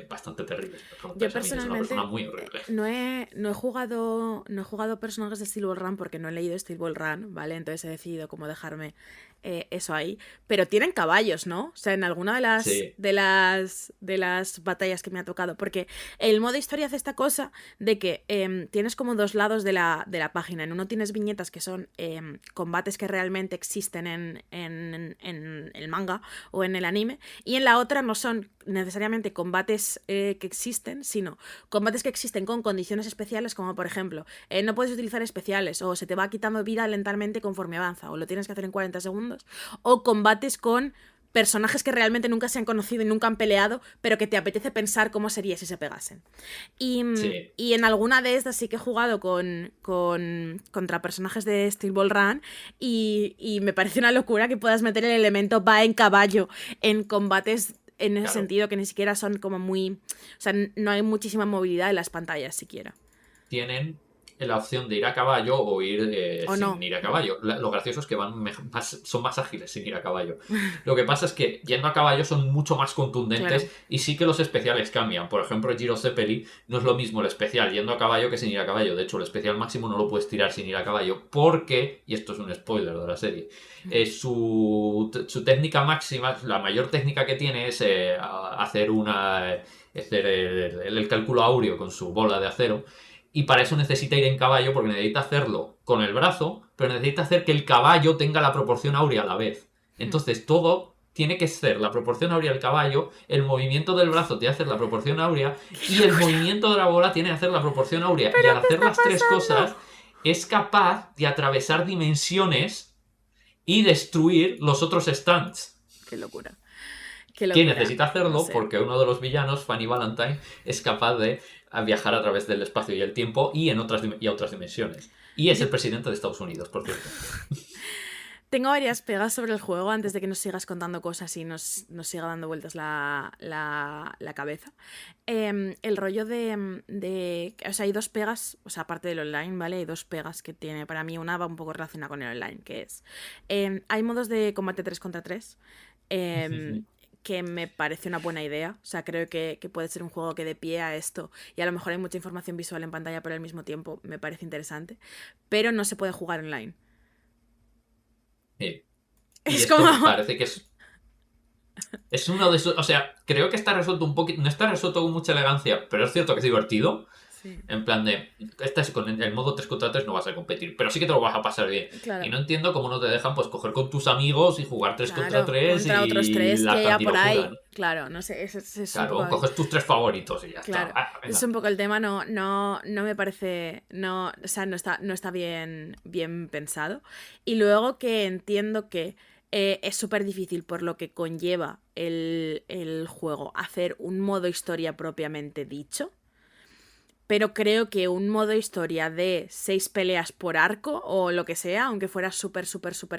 Speaker 3: Bastante terrible.
Speaker 2: Yo personalmente
Speaker 3: es una persona muy horrible.
Speaker 2: no he jugado personajes de Steel Ball Run porque no he leído Steel Ball Run, ¿vale? Entonces he decidido cómo dejarme eso ahí. Pero tienen caballos, ¿no? O sea, en alguna
Speaker 3: Sí.
Speaker 2: de las batallas que me ha tocado. Porque el modo historia hace esta cosa de que tienes como dos lados de la página. En uno tienes viñetas que son combates que realmente existen en el manga o en el anime. Y en la otra no son necesariamente combates que existen, sino combates que existen con condiciones especiales, como por ejemplo, no puedes utilizar especiales, o se te va quitando vida lentamente conforme avanza, o lo tienes que hacer en 40 segundos, o combates con personajes que realmente nunca se han conocido y nunca han peleado, pero que te apetece pensar cómo sería si se pegasen.
Speaker 3: Sí.
Speaker 2: Y en alguna de estas sí que he jugado contra personajes de Steel Ball Run y me parece una locura que puedas meter el elemento va en caballo en combates en ese sentido, que ni siquiera son como muy... O sea, no hay muchísima movilidad en las pantallas siquiera.
Speaker 3: Tienen la opción de ir a caballo o ir sin ir a caballo. Lo gracioso es que son más ágiles sin ir a caballo. Lo que pasa es que yendo a caballo son mucho más contundentes y sí que los especiales cambian. Por ejemplo, Giro Zeppeli no es lo mismo el especial yendo a caballo que sin ir a caballo. De hecho, el especial máximo no lo puedes tirar sin ir a caballo porque, y esto es un spoiler de la serie, su técnica máxima, la mayor técnica que tiene es hacer el cálculo áureo con su bola de acero. Y para eso necesita ir en caballo porque necesita hacerlo con el brazo, pero necesita hacer que el caballo tenga la proporción áurea a la vez. Entonces todo tiene que ser la proporción áurea del caballo, el movimiento del brazo tiene que hacer la proporción áurea y el movimiento de la bola tiene que hacer la proporción áurea. Y al hacer las tres cosas es capaz de atravesar dimensiones y destruir los otros stands.
Speaker 2: Qué locura. Qué
Speaker 3: Que
Speaker 2: locura.
Speaker 3: necesita hacerlo
Speaker 2: No sé.
Speaker 3: porque uno de los villanos, Fanny Valentine, es capaz de viajar a través del espacio y el tiempo y en y a otras dimensiones. Y es
Speaker 2: Yo
Speaker 3: el presidente de Estados Unidos, por cierto.
Speaker 2: tengo varias pegas sobre el juego antes de que nos sigas contando cosas y nos siga dando vueltas la cabeza. El rollo o sea, hay dos pegas, o sea, aparte del online, ¿vale? Hay dos pegas que tiene. Para mí una va un poco relacionada con el online, que es... hay modos de combate 3 contra 3. Que me parece una buena idea. O sea, creo que puede ser un juego que dé pie a esto. Y a lo mejor hay mucha información visual en pantalla, pero al mismo tiempo me parece interesante. Pero no se puede jugar online.
Speaker 3: Sí. Y
Speaker 2: Es
Speaker 3: esto
Speaker 2: como...
Speaker 3: me parece que es uno de esos... O sea, creo que está resuelto un poquito... No está resuelto con mucha elegancia, pero es cierto que es divertido.
Speaker 2: Sí,
Speaker 3: En plan de... Con el modo 3 contra 3 no vas a competir, pero sí que te lo vas a pasar bien.
Speaker 2: claro.
Speaker 3: Y no entiendo cómo no te dejan pues coger con tus amigos y jugar 3 contra
Speaker 2: Claro,
Speaker 3: 3
Speaker 2: contra otros
Speaker 3: y
Speaker 2: tres que
Speaker 3: la
Speaker 2: haya por
Speaker 3: cantilocura,
Speaker 2: ahí.
Speaker 3: ¿no?
Speaker 2: Claro, no sé, es un
Speaker 3: Claro,
Speaker 2: poco...
Speaker 3: coges tus 3 favoritos y ya
Speaker 2: Claro,
Speaker 3: está. Ah, venga.
Speaker 2: es un poco el tema, no me parece, no, o sea, no está bien pensado. Y luego que entiendo que es súper difícil por lo que conlleva el juego hacer un modo historia propiamente dicho. Pero creo que un modo historia de 6 peleas por arco o lo que sea, aunque fuera súper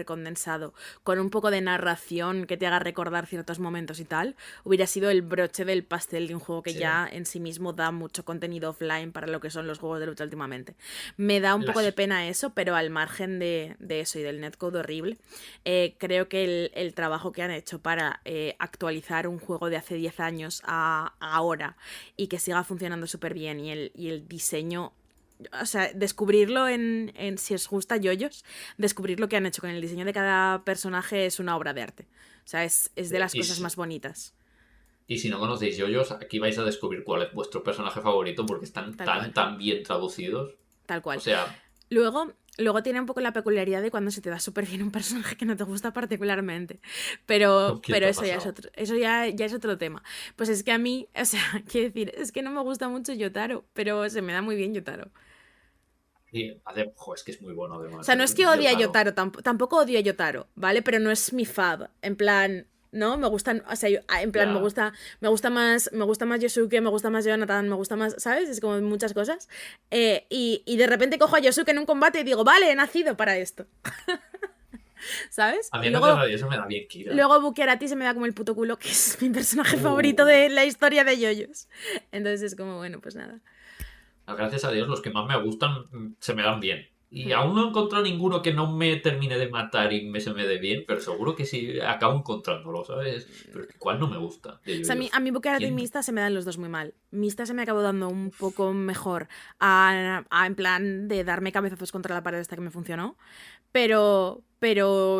Speaker 2: condensado, con un poco de narración que te haga recordar ciertos momentos y tal, hubiera sido el broche del pastel de un juego que
Speaker 3: Sí.
Speaker 2: ya en sí mismo da mucho contenido offline para lo que son los juegos de lucha últimamente. Me da un poco de pena eso, pero al margen de eso y del netcode horrible, creo que el trabajo que han hecho para actualizar un juego de hace 10 años a ahora y que siga funcionando súper bien y el diseño, o sea, descubrirlo si os gusta yoyos, descubrir lo que han hecho con el diseño de cada personaje es una obra de arte. O sea, es de las cosas más bonitas.
Speaker 3: Y si no conocéis yoyos, aquí vais a descubrir cuál es vuestro personaje favorito porque están tan bien traducidos.
Speaker 2: Tal cual.
Speaker 3: O sea...
Speaker 2: Luego tiene un poco la peculiaridad de cuando se te da súper bien un personaje que no te gusta particularmente. Pero eso ya es otro, ya es otro tema. Pues es que a mí, o sea, quiero decir, es que no me gusta mucho Yotaro, pero se me da muy bien Yotaro.
Speaker 3: Sí, es que es muy bueno además.
Speaker 2: O sea, no es que odie a Yotaro, tampoco odio a Yotaro, ¿vale? Pero no es mi fab. En plan, ¿no? Me gustan, o sea, en plan, me gusta más Yosuke, me gusta más Jonathan, me gusta más, ¿sabes? Es como muchas cosas. Y de repente cojo a Yosuke en un combate y digo, vale, he nacido para esto. ¿Sabes?
Speaker 3: A mí eso me da bien Kira.
Speaker 2: Luego Bukiarati se me da como el puto culo, que es mi personaje favorito de la historia de yoyos. Entonces es como, bueno, pues nada.
Speaker 3: Gracias a Dios, los que más me gustan se me dan bien. Y aún no he encontrado ninguno que no me termine de matar y se me dé bien, pero seguro que sí acabo encontrándolo, ¿sabes? Pero ¿cuál no me gusta?
Speaker 2: O sea, a mí Bukiarati y Mista se me dan los dos muy mal. Mista se me acabó dando un poco mejor en plan de darme cabezazos contra la pared hasta que me funcionó. Pero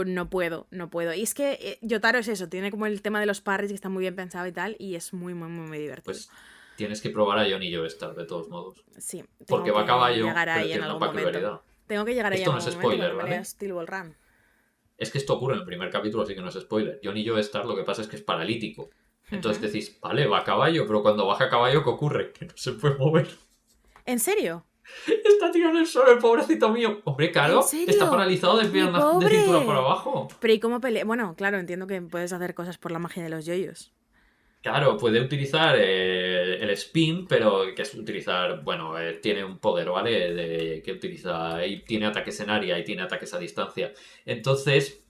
Speaker 2: no puedo. Y es que Yotaro es eso, tiene como el tema de los parries que está muy bien pensado y tal, y es muy divertido.
Speaker 3: Pues tienes que probar a Johnny Joestar, de todos modos.
Speaker 2: Sí.
Speaker 3: Porque va a caballo,
Speaker 2: llegar ahí
Speaker 3: pero tiene
Speaker 2: en
Speaker 3: una
Speaker 2: algún
Speaker 3: peculiaridad.
Speaker 2: momento. Tengo que llegar ahí
Speaker 3: Esto
Speaker 2: en
Speaker 3: no es
Speaker 2: algún
Speaker 3: spoiler,
Speaker 2: momento
Speaker 3: ¿vale?
Speaker 2: Steel Ball Run.
Speaker 3: Es que esto ocurre en el primer capítulo, así que no es spoiler. Johnny Joestar lo que pasa es que es paralítico. Entonces decís, vale, va a caballo, pero cuando baja a caballo, ¿qué ocurre? Que no se puede mover.
Speaker 2: ¿En serio?
Speaker 3: Está tirado en el suelo, el pobrecito mío. Hombre, claro,
Speaker 2: ¿En serio?
Speaker 3: está paralizado de piernas de cintura para abajo.
Speaker 2: Pero ¿y cómo pelea? Bueno, claro, entiendo que puedes hacer cosas por la magia de los yoyos.
Speaker 3: Claro, puede utilizar el spin, pero que es utilizar, bueno, tiene un poder, ¿vale? Que utiliza, y tiene ataques en área y tiene ataques a distancia. Entonces,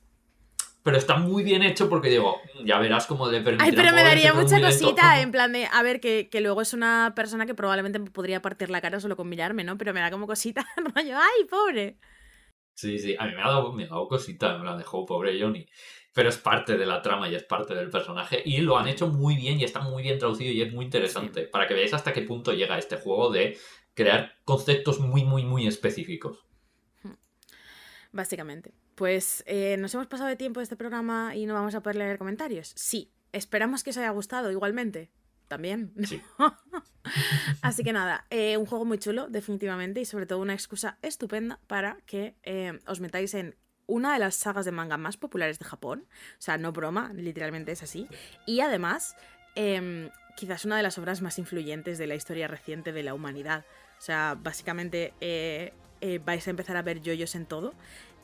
Speaker 3: pero está muy bien hecho porque digo, ya verás cómo le permite.
Speaker 2: Ay, pero me daría mucha cosita, en plan de, a ver, que luego es una persona que probablemente me podría partir la cara solo con mirarme, ¿no? Pero me da como cosita, rollo, ¡ay, pobre!
Speaker 3: Sí, a mí me ha dado cosita, en plan de, pobre Johnny. Pero es parte de la trama y es parte del personaje. Y lo han hecho muy bien y está muy bien traducido y es muy interesante. Sí. Para que veáis hasta qué punto llega este juego de crear conceptos muy específicos.
Speaker 2: Básicamente. Pues nos hemos pasado de tiempo de este programa y no vamos a poder leer comentarios. Sí, esperamos que os haya gustado igualmente. También.
Speaker 3: Sí.
Speaker 2: Así que nada, un juego muy chulo, definitivamente, y sobre todo una excusa estupenda para que os metáis en una de las sagas de manga más populares de Japón. O sea, no broma, literalmente es así. Y además, quizás una de las obras más influyentes de la historia reciente de la humanidad. O sea, básicamente vais a empezar a ver yoyos en todo.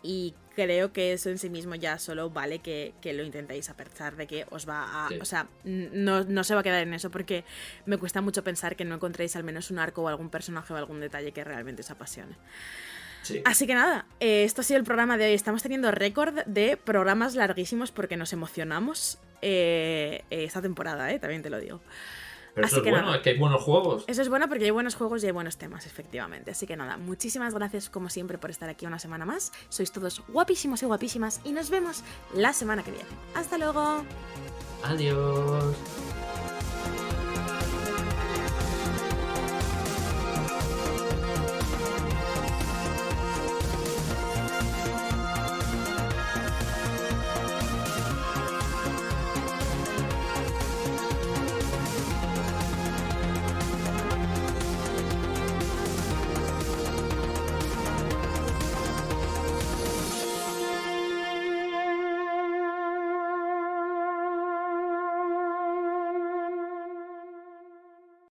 Speaker 2: y creo que eso en sí mismo ya solo vale que lo intentéis, a pesar de que os va a...
Speaker 3: Sí.
Speaker 2: O sea, no se va a quedar en eso, porque me cuesta mucho pensar que no encontréis al menos un arco o algún personaje o algún detalle que realmente os apasione.
Speaker 3: Sí.
Speaker 2: Así que nada, esto ha sido el programa de hoy. Estamos teniendo récord de programas larguísimos porque nos emocionamos esta temporada, también te lo digo.
Speaker 3: Pero
Speaker 2: Así
Speaker 3: eso es
Speaker 2: que
Speaker 3: bueno,
Speaker 2: nada.
Speaker 3: es que hay buenos juegos.
Speaker 2: Eso es bueno porque hay buenos juegos y hay buenos temas, efectivamente. Así que nada, muchísimas gracias como siempre por estar aquí una semana más. Sois todos guapísimos y guapísimas y nos vemos la semana que viene. ¡Hasta luego!
Speaker 3: Adiós.